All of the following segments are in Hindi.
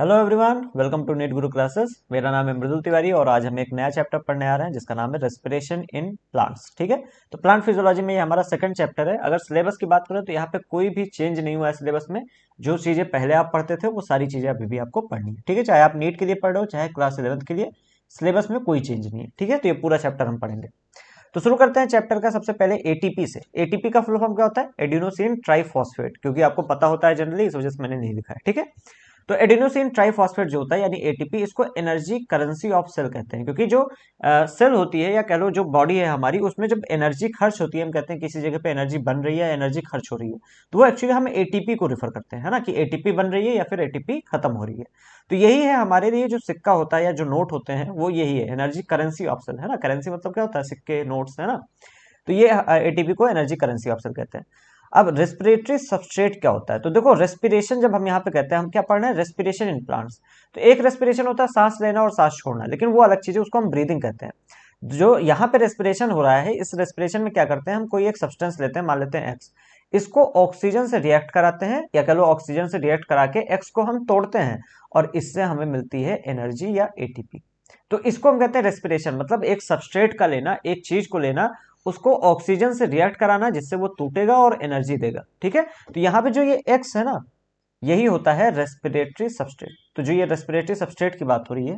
Hello everyone, welcome to NEET Guru classes. मेरा नाम है मृदुल तिवारी और आज हम एक नया चैप्टर पढ़ने आ रहे हैं जिसका नाम है रेस्पिरेशन इन प्लांट्स। ठीक है, तो प्लांट फिजियोलॉजी में ये हमारा सेकंड चैप्टर है। अगर सिलेबस की बात करें तो यहाँ पे कोई भी चेंज नहीं हुआ है सिलेबस में। जो चीजें पहले आप पढ़ते थे वो सारी चीजें अभी भी आपको पढ़नी है। ठीक है, चाहे आप नीट के लिए पढ़ रहे हो चाहे क्लास 11th के लिए, सिलेबस में कोई चेंज नहीं है। ठीक है, तो ये पूरा चैप्टर हम पढ़ेंगे। तो शुरू करते हैं चैप्टर का सबसे पहले एटीपी से। एटीपी का फुल फॉर्म क्या होता है? एडिनोसिन ट्राइफॉस्फेट, क्योंकि आपको पता होता है जनरली, इस वजह से मैंने नहीं लिखा है। ठीक है, तो एडिनोसिन ट्राइफॉस्फेट जो होता है यानी एटीपी, इसको एनर्जी करेंसी ऑफ सेल कहते हैं। क्योंकि जो सेल होती है या कह लो जो बॉडी है हमारी, उसमें जब एनर्जी खर्च होती है, हम कहते हैं किसी जगह पे एनर्जी बन रही है, एनर्जी खर्च हो रही है, तो वो एक्चुअली हम एटीपी को रिफर करते हैं, है ना, कि एटीपी बन रही है या फिर एटीपी खत्म हो रही है। तो यही है हमारे लिए जो सिक्का होता है या जो नोट होते हैं, वो यही है, एनर्जी करेंसी ऑफ सेल, है ना। करेंसी मतलब क्या होता है? सिक्के, नोट्स, है ना। तो ये एटीपी को एनर्जी करेंसी ऑफ सेल कहते हैं। अब रेस्पिरेटरी सबस्ट्रेट क्या होता है? तो देखो, रेस्पिरेशन जब हम यहाँ पे कहते हैं, हम क्या पढ़ रहे हैं? Respiration in plants. तो एक रेस्पिरेशन होता है सांस लेना और सांस छोड़ना, लेकिन वो अलग चीज है, उसको हम ब्रीदिंग कहते हैं। जो यहाँ पे रेस्पिरेशन हो रहा है, इस रेस्पिरेशन में क्या करते हैं हम? कोई एक सब्सटेंस लेते हैं, मान लेते हैं एक्स। इसको ऑक्सीजन से रिएक्ट कराते हैं, या कह लो ऑक्सीजन से रिएक्ट करा के एक्स को हम तोड़ते हैं, और इससे हमें मिलती है एनर्जी या एटीपी। तो इसको हम कहते हैं रेस्पिरेशन। मतलब एक सबस्ट्रेट का लेना, एक चीज को लेना, उसको ऑक्सीजन से रिएक्ट कराना, जिससे वो टूटेगा और एनर्जी देगा। ठीक है, तो यहाँ पे जो ये एक्स है ना, यही होता है रेस्पिरेटरी सबस्ट्रेट। तो जो ये रेस्पिरेटरी सबस्ट्रेट की बात हो रही है,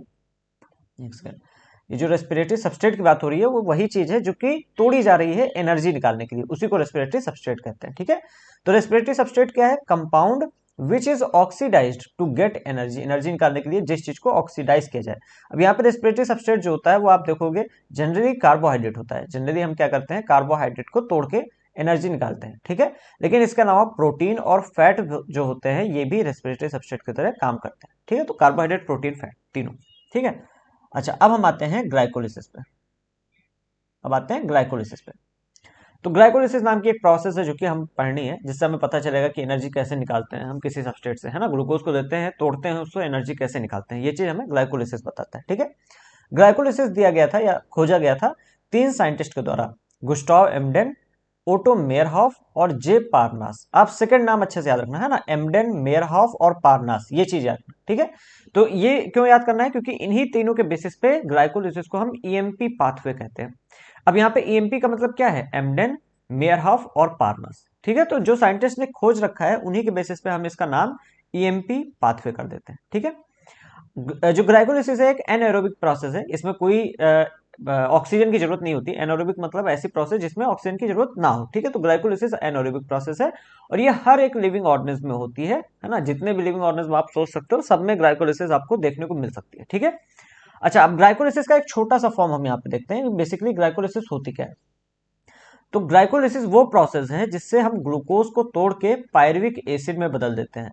एक सेकंड, ये जो रेस्पिरेटरी सबस्ट्रेट की बात हो रही है, वो वही चीज है जो कि तोड़ी जा रही है एनर्जी निकालने के लिए, उसी को रेस्पिरेटरी सबस्ट्रेट कहते हैं। ठीक है, तो रेस्पिरेटरी सबस्ट्रेट क्या है? Compound which is oxidised to get energy. Energy निकालने के लिए जिस चीज को ऑक्सीडाइज किया जाए। अब यहाँ पे रेस्पिरेटरी सबस्ट्रेट जो होता है वो आप देखोगे जनरली कार्बोहाइड्रेट होता है। जनरली हम क्या करते हैं? कार्बोहाइड्रेट को तोड़ के एनर्जी निकालते हैं। ठीक है, लेकिन इसके अलावा प्रोटीन और फैट जो होते हैं, ये भी रेस्पिरेटरी सबस्ट्रेट की तरह काम करते हैं। ठीक है, तो कार्बोहाइड्रेट, प्रोटीन, फैट, तीनों। ठीक है, अच्छा अब हम आते हैं ग्लाइकोलिसिस पे। अब आते हैं ग्लाइकोलिसिस पे। तो ग्लाइकोलिसिस नाम की एक प्रोसेस है जो कि हम पढ़नी है, जिससे हमें पता चलेगा कि एनर्जी कैसे निकालते हैं हम किसी सबस्ट्रेट से, है ना। ग्लूकोज को देते हैं, तोड़ते हैं उसको, एनर्जी कैसे निकालते हैं, ये चीज हमें ग्लाइकोलिसिस बताता है। ठीक है, ग्लाइकोलिसिस दिया गया था या खोजा गया था 3 साइंटिस्ट के द्वारा, गुस्टाव एम्डेन, ओटो मेयरहॉफ और जे पारनास। आप सेकंड नाम अच्छे से याद रखना, है ना, एम्डेन, मेयरहॉफ और पारनास, ये चीज याद रखना। ठीक है, तो ये क्यों याद करना है? क्योंकि इन्हीं तीनों के बेसिस पे ग्लाइकोलिसिस को हम ईएमपी पाथवे कहते हैं। अब यहाँ पे ईएमपी का मतलब क्या है? एम्डेन, मेयरहॉफ और पारनास। ठीक है, तो जो साइंटिस्ट ने खोज रखा है उन्हीं के बेसिस पे हम इसका नाम ईएमपी पाथवे कर देते हैं। ठीक है, जो ग्लाइकोलिसिस है एक एनाएरोबिक प्रोसेस है। इसमें कोई ऑक्सीजन की जरूरत नहीं होती। एनाएरोबिक मतलब ऐसी प्रोसेस जिसमें ऑक्सीजन की जरूरत ना हो। ठीक है, तो ग्लाइकोलिसिस एनाएरोबिक प्रोसेस है, और ये हर एक लिविंग ऑर्गेनिज्म में होती है ना। जितने भी लिविंग ऑर्गेनिज्म आप सोच सकते हो, सब में ग्लाइकोलिसिस आपको देखने को मिल सकती है। ठीक है, अच्छा अब ग्लाइकोलिसिस का एक छोटा सा फॉर्म हम यहाँ पे देखते हैं। बेसिकली ग्लाइकोलिसिस होती क्या है? तो ग्लाइकोलिसिस वो प्रोसेस है जिससे हम ग्लूकोज को तोड़ के पायरुविक एसिड में बदल देते हैं।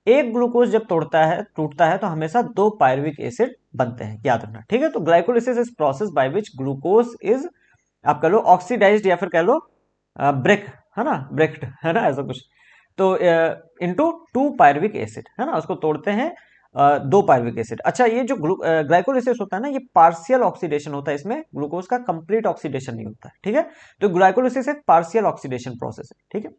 एक ग्लूकोज जब तोड़ता है, टूटता है, तो हमेशा 2 पायरुविक एसिड बनते हैं, याद रखना। ठीक है, तो glycolysis is process by which glucose is, आप कह लो ऑक्सीडाइज्ड या फिर कह लो ब्रेक, है ना, ब्रेक्ड, है ना, ऐसा कुछ। तो इनटू 2 पायरुविक एसिड, है ना, उसको तोड़ते हैं 2 पायरुविक एसिड। अच्छा, ये जो ग्लाइकोलिसिस होता है ना, ये पार्शियल ऑक्सीडेशन होता है, इसमें ग्लूकोज का कंप्लीट ऑक्सीडेशन नहीं होता है। ठीक है, तो ग्लाइकोलिसिस एक पार्शियल ऑक्सीडेशन प्रोसेस है। ठीक है,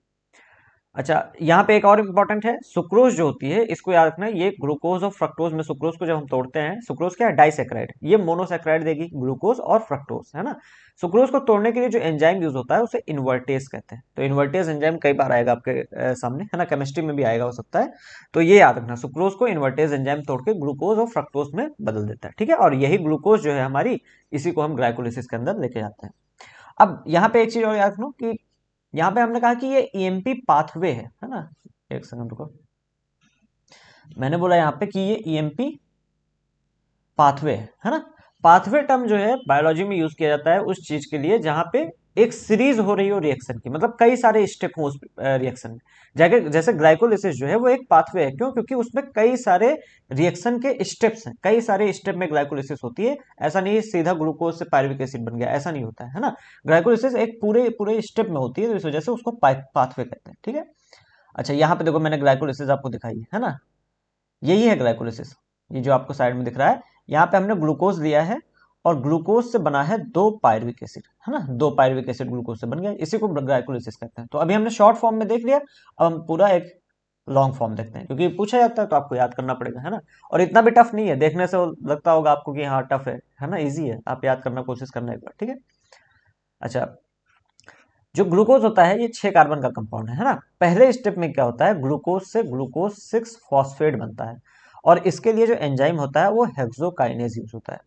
अच्छा यहाँ पे एक और इंपॉर्टेंट है, सुक्रोज जो होती है, इसको याद रखना है, ये ग्लूकोज और फ्रक्टोज में सुक्रोज को जब हम तोड़ते हैं, सुक्रोज क्या है? डाइसेक्राइड, ये मोनोसेक्राइड देगी ग्लूकोज और फ्रक्टोज, है ना। सुक्रोज को तोड़ने के लिए जो एंजाइम यूज होता है उसे इन्वर्टेज कहते हैं। तो इन्वर्टेज एंजाइम कई बार आएगा आपके सामने, है ना, केमिस्ट्री में भी आएगा हो सकता है। तो ये याद रखना, सुक्रोज को इन्वर्टेज एंजाइम तोड़ के ग्लूकोज और फ्रक्टोज में बदल देता है। ठीक है, और यही ग्लूकोज जो है हमारी, इसी को हम ग्लाइकोलिसिस के अंदर लेके जाते हैं। अब यहाँ पे एक चीज और याद रखो कि यहाँ पे हमने कहा कि ये ईएमपी पाथवे है ना। एक सेकंड रुको, मैंने बोला यहाँ पे कि ये ईएमपी पाथवे है ना। पाथवे टर्म जो है बायोलॉजी में यूज किया जाता है उस चीज के लिए जहां पे एक सीरीज हो रही हो रिएक्शन की, मतलब कई सारे स्टेप हो उस रिएक्शन में। जैसे ग्लाइकोलिसिस जो है वो एक पाथवे है, क्यों? क्योंकि उसमें कई सारे रिएक्शन के स्टेप्स हैं, कई सारे स्टेप में ग्लाइकोलिसिस होती है। ऐसा नहीं है सीधा ग्लूकोज से पायरुविक एसिड बन गया, ऐसा नहीं होता है ना। ग्लाइकोलिसिस एक पूरे पूरे स्टेप में होती है, तो इस वजह से उसको पाथवे कहते हैं। ठीक है, अच्छा यहाँ पे देखो, मैंने ग्लाइकोलिसिस आपको दिखाई है ना, यही है ग्लाइकोलिसिस। ये जो आपको साइड में दिख रहा है, यहाँ पे हमने ग्लूकोज लिया है, और ग्लूकोज से बना है 2 पायरुविक एसिड, है ना, 2 पायरुविक एसिड ग्लूकोज से बन गया, इसी को ग्लाइकोलिसिस कहते हैं। तो अभी हमने शॉर्ट फॉर्म में देख लिया, अब हम पूरा एक लॉन्ग फॉर्म देखते हैं, क्योंकि पूछा जाता है तो आपको याद करना पड़ेगा, है ना। और इतना भी टफ नहीं है, देखने से लगता होगा आपको कि हाँ टफ है ना, इजी है, आप याद करना कोशिश करना एक बार, ठीक है। अच्छा, जो ग्लूकोज होता है ये 6 कार्बन का कंपाउंड है ना। पहले स्टेप में क्या होता है, ग्लूकोज से ग्लूकोज 6 फॉस्फेट बनता है, और इसके लिए जो एंजाइम होता है वो हेक्सोकाइनेज यूज होता है।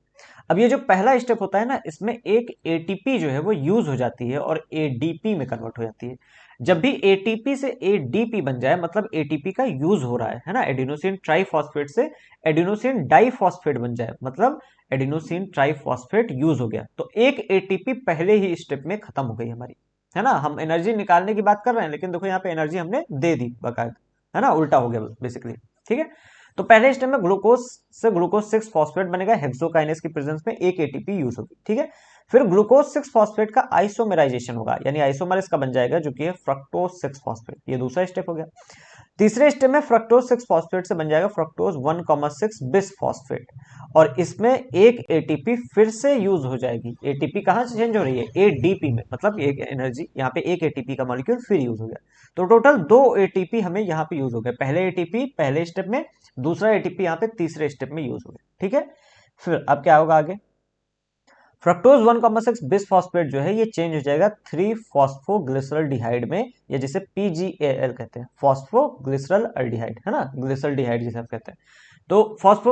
अब ये जो पहला स्टेप होता है ना, इसमें एक एटीपी जो है वो यूज हो जाती है और एडीपी में कन्वर्ट हो जाती है। जब भी एटीपी से एडीपी बन जाए, मतलब एटीपी का यूज हो रहा है ना, एडिनोसिन ट्राइफॉस्फेट से एडिनोसिन डाइफॉस्फेट बन जाए, मतलब एडिनोसिन ट्राइफॉस्फेट यूज हो गया, तो एक एटीपी पहले ही स्टेप में खत्म हो गई हमारी, है ना। हम एनर्जी निकालने की बात कर रहे हैं, लेकिन देखो यहाँ पे एनर्जी हमने दे दी बाकायदा, है ना, उल्टा हो गया बेसिकली, ठीक है। तो पहले स्टेप में ग्लूकोज से ग्लूकोज 6 फॉस्फेट बनेगा, हेक्सोकाइनेज की प्रेजेंस में एक एटीपी यूज होगी, ठीक है। फिर ग्लूकोज 6 फॉस्फेट का आइसोमेराइजेशन होगा, यानी आइसोमर इसका बन जाएगा, जो कि है फ्रक्टोज 6 फॉस्फेट, ये दूसरा स्टेप हो गया। तीसरे स्टेप में फ्रक्टोज 6 फॉस्फेट से बन जाएगा फ्रक्टोज 1,6 बिस फॉस्फेट, और इसमें एक एटीपी फिर से यूज हो जाएगी। एटीपी कहां से चेंज हो रही है, एडीपी में, मतलब एक एनर्जी यहाँ पे एक एटीपी का मॉलिक्यूल फिर यूज हो गया। तो टोटल 2 एटीपी हमें यहाँ पे यूज हो गए, पहले एटीपी पहले स्टेप में, दूसरा एटीपी यहाँ पे तीसरे स्टेप में यूज हो गया, ठीक है। फिर अब क्या होगा आगे, फ्रक्टोज 1,6 बिसफॉस्फेट जो है ये चेंज हो जाएगा 3 फॉस्फोग्लिसरल्डिहाइड में, या जिसे PGAL कहते हैं, फॉस्फोग्लिसरल्डिहाइड, है ना, ग्लिसरल्डिहाइड जिसे आप कहते हैं। तो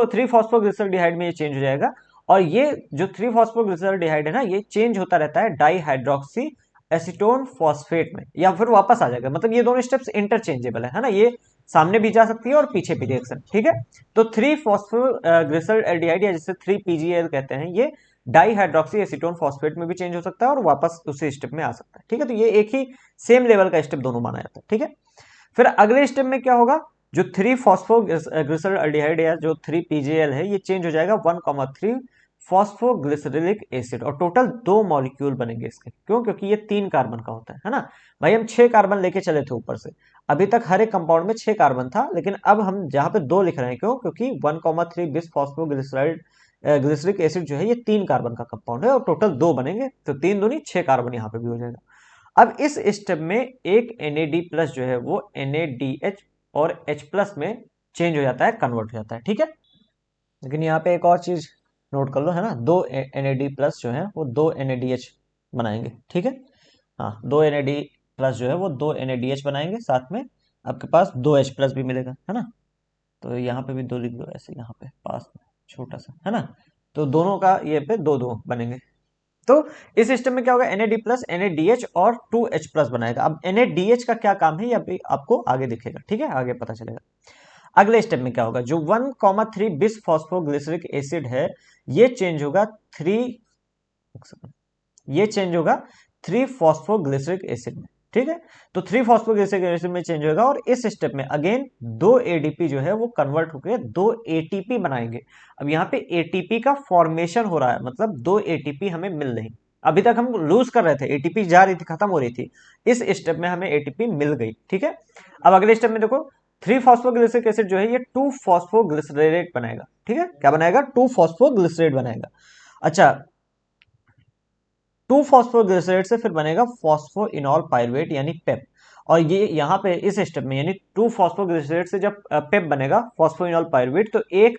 3 फॉस्फोग्लिसरल्डिहाइड में ये चेंज हो जाएगा, और ये जो 3 फॉस्फोग्लिसरल्डिहाइड है ना, ये चेंज होता रहता है डाईहाइड्रोक्सी एसीटोन फॉस्फेट में, या फिर वापस आ जाएगा, मतलब ये दोनों स्टेप्स इंटरचेंजेबल है ना, ये सामने भी जा सकती है और पीछे भी रिएक्शन, ठीक है। तो 3 फॉस्फोग्लिसरल्डिहाइड या जिसे 3 PGAL कहते हैं, ये डाईहाइड्रोक्सी एसीटोन फॉस्फेट में भी चेंज हो सकता है और वापस उसी स्टेप में आ सकता है, ठीक है। तो ये एक ही सेम लेवल का स्टेप दोनों माना जाता है, ठीक है। फिर अगले स्टेप में क्या होगा, जो 3 फॉस्फोग्लिसरल्डिहाइड या जो 3 PGAL है, ये चेंज हो जाएगा 1,3 फॉस्फोग्लिसरेलिक एसिड, और टोटल 2 मॉलिक्यूल बनेंगे इसके, क्यों, क्योंकि ये 3 कार्बन का होता है ना। भाई हम 6 कार्बन लेके चले थे ऊपर से, अभी तक हर एक कंपाउंड में 6 कार्बन था, लेकिन अब हम जहां पे 2 लिख रहे हैं, क्यों, क्योंकि 1,3 बिस फॉस्फोग्लिसराइड ग्लिसरिक एसिड जो है ये 3 कार्बन का कंपाउंड है, और टोटल 2 बनेंगे, तो 3 दूनी 6 कार्बन यहाँ पे भी हो जाएगा। अब इस स्टेप में एक NAD+ जो है वो NADH और H+ में चेंज हो जाता है, कन्वर्ट हो जाता है, ठीक है। लेकिन यहाँ पे एक और चीज नोट कर लो, है ना, 2 NAD+ जो है वो 2 NADH बनाएंगे, ठीक है। हाँ, 2 NAD+ जो है वो 2 NADH बनाएंगे, साथ में आपके पास 2H+ भी मिलेगा, है ना। तो यहाँ पे भी 2 लिख दो ऐसे, यहाँ पे पास में छोटा सा, है ना। तो दोनों का ये पे 2 2 बनेंगे। तो इस सिस्टम में क्या होगा, NAD+ NADH और 2H+ बनाएगा। अब NADH का क्या काम है ये अभी आपको आगे दिखेगा, ठीक है, आगे पता चलेगा। अगले स्टेप में क्या होगा, जो 1,3 बिस फॉस्फोग्लिसरिक एसिड है, ये चेंज होगा 3 फॉस्फोग्लिसरिक एसिड में, ठीक है। तो 3 फॉस्फोग्लिसरिक एसिड में चेंज होगा, और इस स्टेप में अगेन 2 ADP जो है वो कन्वर्ट होकर 2 ATP बनाएंगे। अब यहाँ पे ATP का फॉर्मेशन हो रहा है, मतलब 2 ATP हमें मिल रही, अभी तक हम लूज कर रहे थे, ATP जा रही थी, खत्म हो रही थी, इस स्टेप में हमें ATP मिल गई, ठीक है। अब अगले स्टेप में देखो, 3 फॉस्फोग्लिसरिक एसिड जो है ये 2 फॉस्फोग्लिसरेट बनाएगा, ठीक है, क्या बनाएगा, 2 फॉस्फोग्लिसरेट बनाएगा। अच्छा, 2 फॉस्फोग्लिसरेट से फिर बनेगा फॉस्फोइनॉल पायरुवेट यानी पेप, और ये यहाँ पे इस स्टेप में, यानी 2 फॉस्फोग्लिसरेट से जब पेप बनेगा फॉस्फोइनॉल पायरुवेट, तो एक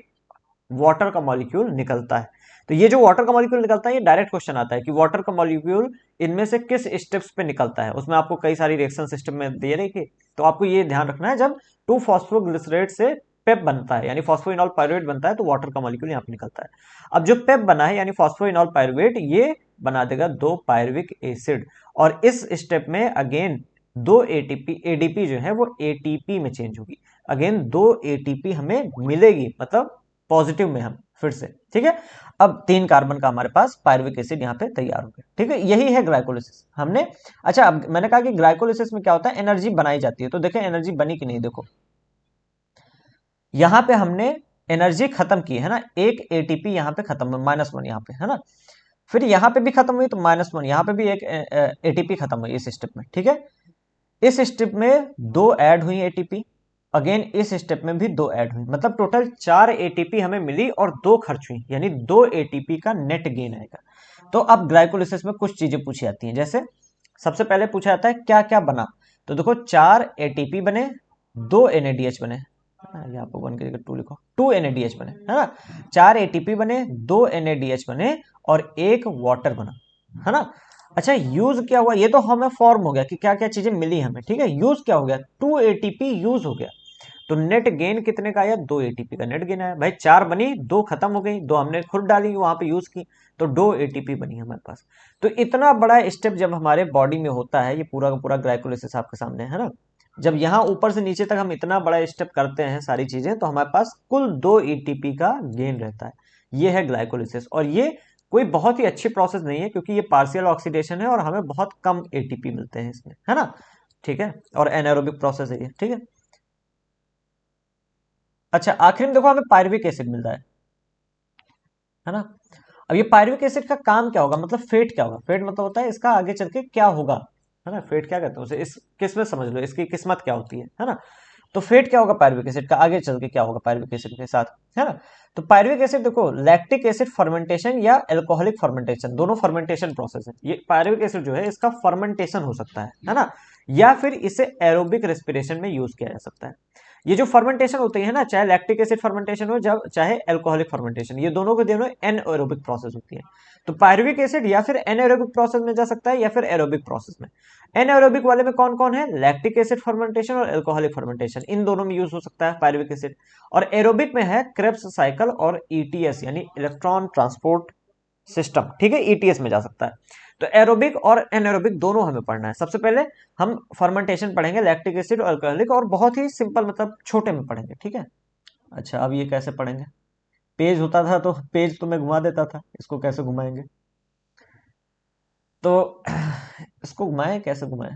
वाटर का मॉलिक्यूल निकलता है। तो ये जो वाटर का मॉलिक्यूल निकलता है, ये डायरेक्ट क्वेश्चन आता है कि वाटर का मॉलिक्यूल इनमें से किस स्टेप्स पे निकलता है, उसमें आपको कई सारी रिएक्शन सिस्टम में दे रही थी, तो आपको ये ध्यान रखना है, जब 2 फॉस्फोग्लिसरेट से पेप बनता है यानी फॉस्फोइनॉल पायरुवेट बनता है, तो वाटर का मॉलिक्यूल यहाँ पे निकलता है। अब जो पेप बना है यानी फॉस्फोइनॉल पायरुवेट, ये बना देगा 2 पायरुविक एसिड, और इस स्टेप में अगेन 2 ADP जो है वो ATP में चेंज होगी, अगेन 2 ATP हमें मिलेगी, मतलब पॉजिटिव में हम फिर से, ठीक है। अब 3 कार्बन का हमारे पास पायरुविक एसिड यहाँ पे तैयार हो गया, ठीक है, यही है ग्लाइकोलिसिस हमने। अच्छा, अब मैंने कहा कि ग्लाइकोलिसिस में क्या होता है, एनर्जी बनाई जाती है, तो देखें एनर्जी बनी कि नहीं, देखो यहाँ पे हमने एनर्जी खत्म की है ना, एक ATP यहाँ पे खत्म है, -1 यहाँ पे, है ना। फिर यहाँ पे भी खत्म हुई, तो -1 यहाँ पे भी एक ATP खत्म हुई इस स्टेप में, ठीक है। इस स्टेप में 2 ऐड हुई ATP, अगेन इस स्टेप में भी 2 ऐड हुई, मतलब टोटल 4 ATP हमें मिली और 2 खर्च हुई, यानी 2 ATP का नेट गेन आएगा। तो अब ग्लाइकोलिसिस में कुछ चीजें पूछी जाती हैं, जैसे सबसे पहले पूछा जाता है क्या क्या बना, तो देखो 4 ATP बने दो NADH बने, यहाँ पर 1 की जगह 2 लिखो, 2 NADH बने, है ना, 4 ATP बने, 2 NADH बने और एक वाटर बना, है ना। अच्छा, यूज क्या हुआ, ये तो हमें फॉर्म हो गया कि क्या क्या चीजें मिली हमें, ठीक है। यूज क्या हो गया, 2 ATP यूज हो गया। तो नेट गेन कितने का आया, 2 ATP का नेट गेन आया भाई। 4 बनी, 2 खत्म हो गई, 2 हमने खुद डाली वहां पे यूज की, तो 2 ATP बनी हमारे पास। तो इतना बड़ा स्टेप जब हमारे बॉडी में होता है, ये पूरा का पूरा ग्लाइकोलिसिस आपके सामने है ना। जब यहाँ ऊपर से नीचे तक हम इतना बड़ा स्टेप करते हैं सारी चीजें, तो हमारे पास कुल 2 ATP का गेन रहता है। ये है ग्लाइकोलिसिस, और ये कोई बहुत ही अच्छी प्रोसेस नहीं है, क्योंकि ये पार्शियल ऑक्सीडेशन है और हमें बहुत कम ATP मिलते हैं इसमें, है ना। ठीक है, और एनारोबिक प्रोसेस है ये, ठीक है। अच्छा, आखिर में देखो हमें पायरुविक एसिड मिल रहा है ना। अब ये पायरुविक एसिड का काम क्या होगा, मतलब फेट क्या होगा, फेट मतलब होता है इसका आगे चल के क्या होगा, है ना। फेट क्या कहते हैं उसे, इस किस्मत समझ लो, इसकी किस्मत क्या होती है ना। तो फेट क्या होगा पायरुविक एसिड का, आगे चल के क्या होगा पायरुविक एसिड के साथ, है ना। तो पायरुविक एसिड देखो, लैक्टिक एसिड फर्मेंटेशन या एल्कोहलिक फर्मेंटेशन, दोनों फर्मेंटेशन प्रोसेस है। ये पायरुविक एसिड जो है इसका फर्मेंटेशन हो सकता है ना, या फिर इसे एरोबिक रेस्पिरेशन में यूज किया जा सकता है। ये जो फर्मेंटेशन होती है ना, चाहे लैक्टिक एसिड फर्मेंटेशन हो, जब चाहे अल्कोहलिक फर्मेंटेशन, ये दोनों के दोनों एनएरोबिक प्रोसेस होती है। तो पायरुविक एसिड या फिर एनएरोबिक प्रोसेस में जा सकता है या फिर एरोबिक प्रोसेस में। एनएरोबिक वाले में कौन कौन है, लैक्टिक एसिड फर्मेंटेशन और अल्कोहलिक फर्मेंटेशन, इन दोनों में यूज हो सकता है पायरुविक एसिड। और एरोबिक में है क्रेब्स साइकिल और ईटीएस यानी इलेक्ट्रॉन ट्रांसपोर्ट सिस्टम, ठीक है, ईटीएस में जा सकता है। तो एरोबिक और एनारोबिक दोनों हमें पढ़ना है। सबसे पहले हम फर्मेंटेशन पढ़ेंगे, लैक्टिक एसिड और अल्कोहलिक, और बहुत ही सिंपल मतलब छोटे में पढ़ेंगे, ठीक है। अच्छा, अब ये कैसे पढ़ेंगे, पेज होता था तो पेज तो मैं घुमा देता था, इसको कैसे घुमाएंगे, तो इसको घुमाएं, कैसे घुमाएं,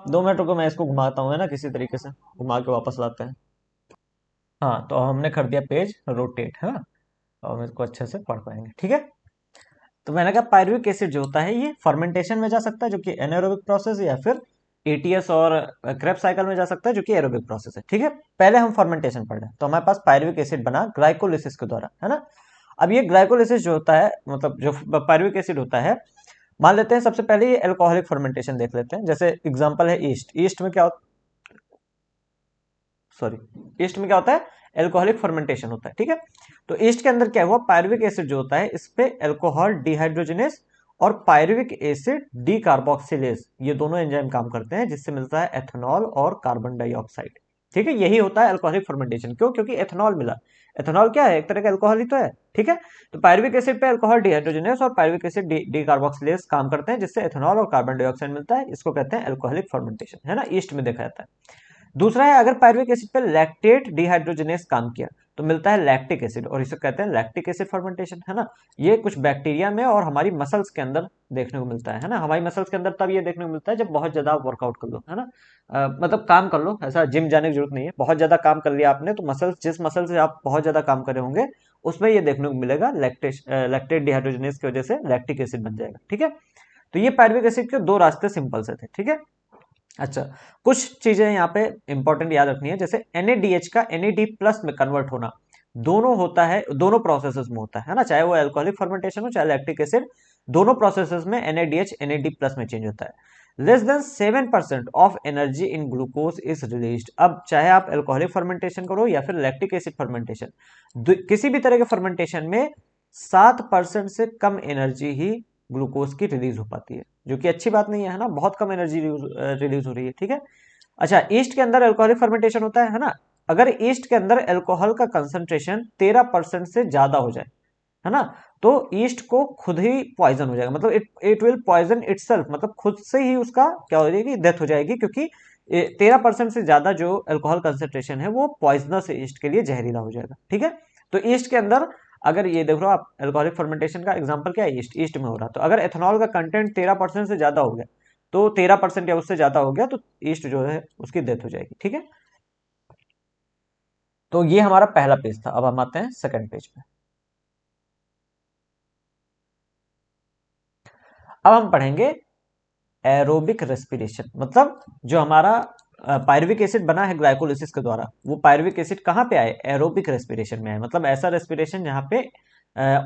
2 मिनट रुको, मैं इसको घुमाता हूँ, है ना, किसी तरीके से घुमा के वापस लाते हैं। हाँ, तो हमने कर दिया पेज रोटेट, है ना, और हम इसको अच्छे से पढ़ पाएंगे, ठीक है। तो मैंने कहा पायरुविक एसिड जो होता है ये फर्मेंटेशन में जा सकता है, जो कि एनारोबिक प्रोसेस है, या फिर एटीएस और क्रेब साइकिल में जा सकता है, जो कि एरोबिक प्रोसेस है, ठीक है। पहले हम फर्मेंटेशन पढ़ रहे हैं, तो हमारे पास पायरुविक एसिड बना ग्लाइकोलिसिस के द्वारा, है ना। अब ये ग्लाइकोलिसिस जो होता है, मतलब जो पायरुविक एसिड होता है, मान लेते हैं सबसे पहले ये एल्कोहलिक फर्मेंटेशन देख लेते हैं। जैसे एग्जांपल है ईस्ट, ईस्ट में क्या, सॉरी, ईस्ट में क्या होता है, एल्कोहलिक फर्मेंटेशन होता है, ठीक है। तो ईस्ट के अंदर क्या हुआ, पायरुविक एसिड जो होता है इस पे एल्कोहल डिहाइड्रोजनेस और पायरुविक एसिड डी कार्बोक्सिलेज, ये दोनों एंजाइम काम करते हैं, जिससे मिलता है एथेनॉल और कार्बन डाइऑक्साइड, ठीक है। यही होता है एल्कोहलिक फर्मेंटेशन, क्यों, क्योंकि एथेनॉल मिला। एथेनॉल क्या है, एक तरह का एल्कोहल ही तो है, ठीक है। तो पायरुविक एसिड पे एल्कोहल डिहाइड्रोजनेस और पायरुविक एसिड डी कार्बोक्सिलेज काम करते हैं, जिससे एथेनॉल और कार्बन डाइऑक्साइड मिलता है, इसको कहते हैं एल्कोहलिक फर्मेंटेशन, है ना, ईस्ट में देखा जाता है। दूसरा है, अगर पायरुविक एसिड पर लैक्टेट डिहाइड्रोजनेस काम किया तो मिलता है लैक्टिक एसिड, और इसे कहते हैं लैक्टिक एसिड फर्मेंटेशन, है ना। ये कुछ बैक्टीरिया में और हमारी मसल्स के अंदर देखने को मिलता है ना। हमारी मसल्स के अंदर तब ये देखने को मिलता है जब बहुत ज्यादा वर्कआउट कर लो, है ना। मतलब काम कर लो, ऐसा जिम जाने की जरूरत नहीं है, बहुत ज्यादा काम कर लिया आपने तो मसल्स, जिस मसल से आप बहुत ज्यादा काम करे होंगे उसमें ये देखने को मिलेगा, लैक्टेट डिहाइड्रोजनेस की वजह से लैक्टिक एसिड बन जाएगा, ठीक है। तो ये पायरुविक एसिड के दो रास्ते सिंपल से थे, ठीक है। अच्छा, कुछ चीजें यहाँ पे इंपॉर्टेंट याद रखनी है, जैसे NADH का NAD प्लस में कन्वर्ट होना, दोनों होता है, दोनों प्रोसेसेस में होता है ना, चाहे वो अल्कोहलिक फर्मेंटेशन हो चाहे लैक्टिक एसिड, दोनों प्रोसेसेस में NADH NAD प्लस में चेंज होता है। Less than 7% of energy in glucose is released. अब चाहे आप अल्कोहलिक फर्मेंटेशन करो या फिर लैक्टिक एसिड फर्मेंटेशन, किसी भी तरह के फर्मेंटेशन में 7% से कम एनर्जी ही ग्लूकोज की रिलीज हो पाती है, जो कि अच्छी बात नहीं है ना, बहुत कम एनर्जी रिलीज हो रही है, ठीक है। अच्छा, ईस्ट के अंदर अल्कोहलिक फर्मेंटेशन होता है ना। अगर ईस्ट के अंदर अल्कोहल का कंसंट्रेशन 13% से ज्यादा हो जाए, है ना, तो ईस्ट को खुद ही पॉइजन हो जाएगा, मतलब it it will poison itself, मतलब खुद से ही उसका क्या हो जाएगी, डेथ हो जाएगी, क्योंकि 13% से ज्यादा जो अल्कोहल कंसेंट्रेशन है वो पॉइजनस ईस्ट के लिए जहरीला हो जाएगा, ठीक है। तो ईस्ट के अंदर, अगर ये देख लो आप, अल्कोहलिक फर्मेंटेशन का एग्जांपल क्या है, ईस्ट, ईस्ट में हो रहा, तो अगर एथेनॉल का कंटेंट 13% से ज्यादा हो गया, तो 13% या उससे ज्यादा हो गया तो ईस्ट जो है उसकी डेथ हो जाएगी, ठीक है। तो ये हमारा पहला पेज था, अब हम आते हैं सेकंड पेज पे। अब हम पढ़ेंगे एरोबिक रेस्पिरेशन, मतलब जो हमारा पायरुविक एसिड बना है ग्लाइकोलिसिस के द्वारा, वो पायरुविक एसिड कहाँ पे आए, एरोबिक रेस्पिरेशन में आए, मतलब ऐसा रेस्पिरेशन जहाँ पे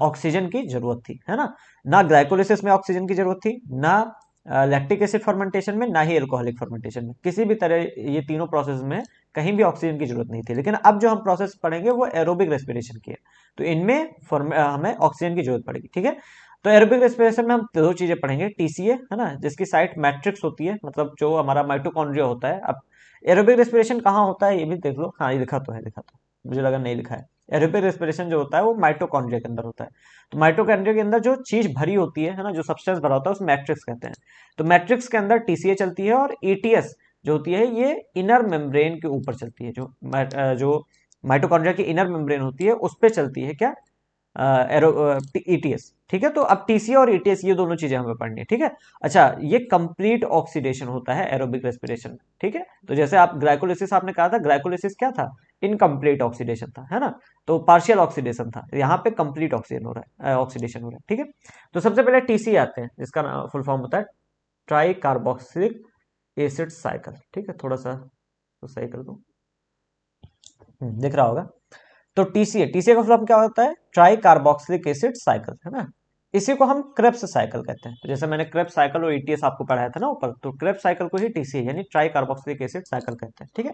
ऑक्सीजन की जरूरत थी, है ना। ना ग्लाइकोलिसिस में ऑक्सीजन की जरूरत थी, ना लैक्टिक एसिड फर्मेंटेशन में, ना ही एल्कोहलिक फर्मेंटेशन में, किसी भी तरह ये तीनों प्रोसेस में कहीं भी ऑक्सीजन की जरूरत नहीं थी। लेकिन अब जो हम प्रोसेस पढ़ेंगे वो एरोबिक रेस्पिरेशन की है, तो इनमें हमें ऑक्सीजन की जरूरत पड़ेगी, ठीक है। तो एरोबिक रेस्पिरेशन में हम दो चीजें पढ़ेंगे, टीसीए है ना, जिसकी साइट मैट्रिक्स होती है, मतलब जो हमारा माइटोकॉन्ड्रिया होता है। अब एरोबिक रेस्पिरेशन कहाँ होता है ये भी देख लो, हाँ ये लिखा तो है, लिखा तो मुझे लगा नहीं लिखा है। एरोबिक रेस्पिरेशन जो होता है वो माइटोकॉन्ड्रिया के अंदर होता है। तो माइटोकॉन्ड्रिया के अंदर जो चीज भरी होती है ना, जो सब्सटेंस भरा होता है, उस मैट्रिक्स कहते हैं। तो मैट्रिक्स के अंदर टीसीए चलती है, और ईटीएस जो होती है ये इनर मेम्ब्रेन के ऊपर चलती है, जो माइटोकॉन्ड्रिया की इनर मेम्ब्रेन होती है उस पर चलती है क्या, ईटीएस, ठीक है। तो अब टीसीए और ईटीएस ये दोनों चीजें हमें पढ़नी है, ठीक है। अच्छा, ये कंप्लीट ऑक्सीडेशन होता है एरोबिक रेस्पिरेशन में, ठीक है। तो जैसे आप ग्लाइकोलिसिस आपने कहा था, ग्लाइकोलिसिस क्या था, इनकम्प्लीट ऑक्सीडेशन था, है ना। तो पार्शियल ऑक्सीडेशन था, यहाँ पे कंप्लीट ऑक्सीजन हो रहा है, ऑक्सीडेशन हो रहा है, ठीक है। तो सबसे पहले टीसीए आते हैं, जिसका फुल फॉर्म होता है ट्राई कार्बोक्सिलिक एसिड साइकिल, ठीक है। थोड़ा सा तो सही कर दो, दिख रहा होगा। तो टीसीए, टीसीए का फॉर्म क्या होता है, ट्राई कार्बोक्सिलिक एसिड साइकिल, है ना। इसी को हम क्रेब्स साइकिल कहते हैं। तो जैसे मैंने क्रेब्स साइकिल और ईटीएस आपको पढ़ाया था ना ऊपर, तो क्रेब्स साइकिल को ही टीसीए यानी ट्राई कार्बोक्सिलिक एसिड साइकिल कहते हैं, ठीक है।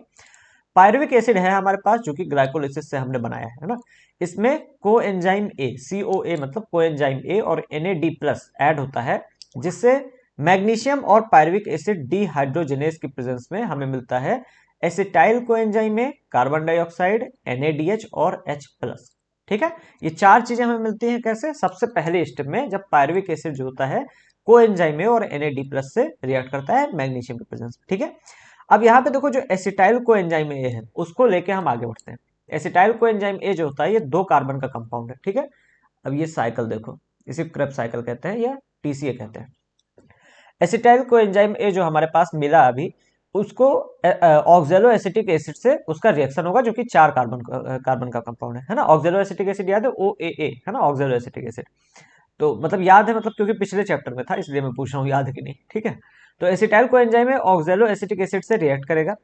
पायरुविक एसिड है हमारे पास, जो कि ग्लाइकोलिसिस से हमने बनाया है ना। इसमें कोएंजाइम ए, सीओए मतलब कोएंजाइम ए और एनएडी प्लस ऐड होता है, जिससे मैग्नीशियम और पायरुविक एसिड डिहाइड्रोजनेस की प्रेजेंस में हमें मिलता है एसिटाइल कोएंजाइम में कार्बन डाइऑक्साइड, NaDH और H प्लस, ठीक है। ये चार चीजें हमें मिलती हैं कैसे, सबसे पहले स्टेप में जब पायरुविक एसिड जो होता है कोएंजाइम में और NAD प्लस से रिएक्ट करता है मैग्नीशियम की प्रेजेंस में, ठीक है। अब यहाँ पे देखो, जो एसिटाइल कोएंजाइम ए है उसको लेके हम आगे बढ़ते हैं। एसिटाइल कोएंजाइम ए जो होता है ये 2 कार्बन का कंपाउंड है, ठीक है। अब ये साइकिल देखो, इसे क्रेब्स साइकिल कहते हैं या टीसीए कहते हैं। एसिटाइल कोएंजाइम ए जो हमारे पास मिला अभी, उसको ऑक्जेलो एसिटिक एसिड से उसका रिएक्शन होगा, जो कि 4 कार्बन का कंपाउंड है ना। ऑक्जेलो एसिटिक एसिड याद है, OAA है ना, ऑक्जेलो एसिटिक एसिड। तो मतलब याद है, मतलब क्योंकि पिछले चैप्टर में था इसलिए मैं पूछ रहा हूँ याद है कि नहीं, ठीक है। तो एसिटाइल कोएंजाइम में ऑक्जेलो एसिटिक एसिड से रिएक्ट करेगा,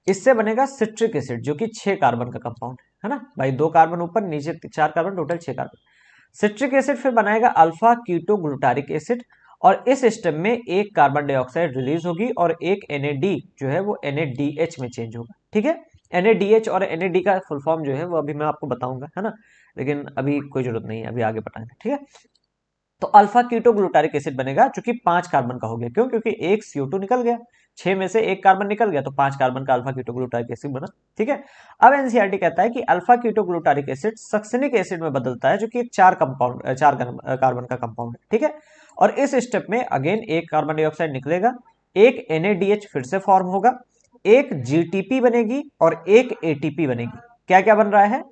इससे बनेगा सिट्रिक एसिड, जो कि 6 कार्बन का कंपाउंड है ना भाई, 2 कार्बन ऊपर, नीचे 4 carbon, total 6 carbon. Citric acid फिर बनाएगा अल्फा कीटो ग्लूटारिक एसिड, और इस स्टेप में एक कार्बन डाइऑक्साइड रिलीज होगी और एक NAD जो है वो NADH में चेंज होगा, ठीक है। NADH और NAD का फुल फॉर्म जो है वो अभी मैं आपको बताऊंगा, है ना, लेकिन अभी कोई जरूरत नहीं है, अभी आगे बताएंगे, ठीक है। तो अल्फा कीटो ग्लूटारिक एसिड बनेगा, जो कि 5 कार्बन का हो गया, क्यों, क्योंकि एक CO2 निकल गया, 6 में से एक कार्बन निकल गया, तो 5 कार्बन का अल्फा कीटो ग्लूटारिक एसिड बना, ठीक है। अब एनसीईआरटी कहता है कि alpha keto glutaric acid succinic acid में बदलता है, जो कि एक 4 कार्बन का कंपाउंड है, ठीक है। और इस स्टेप में अगेन एक कार्बन डाइऑक्साइड निकलेगा, एक NADH फिर से फॉर्म होगा, एक GTP बनेगी और एक ATP बनेगी। क्या क्या बन रहा है,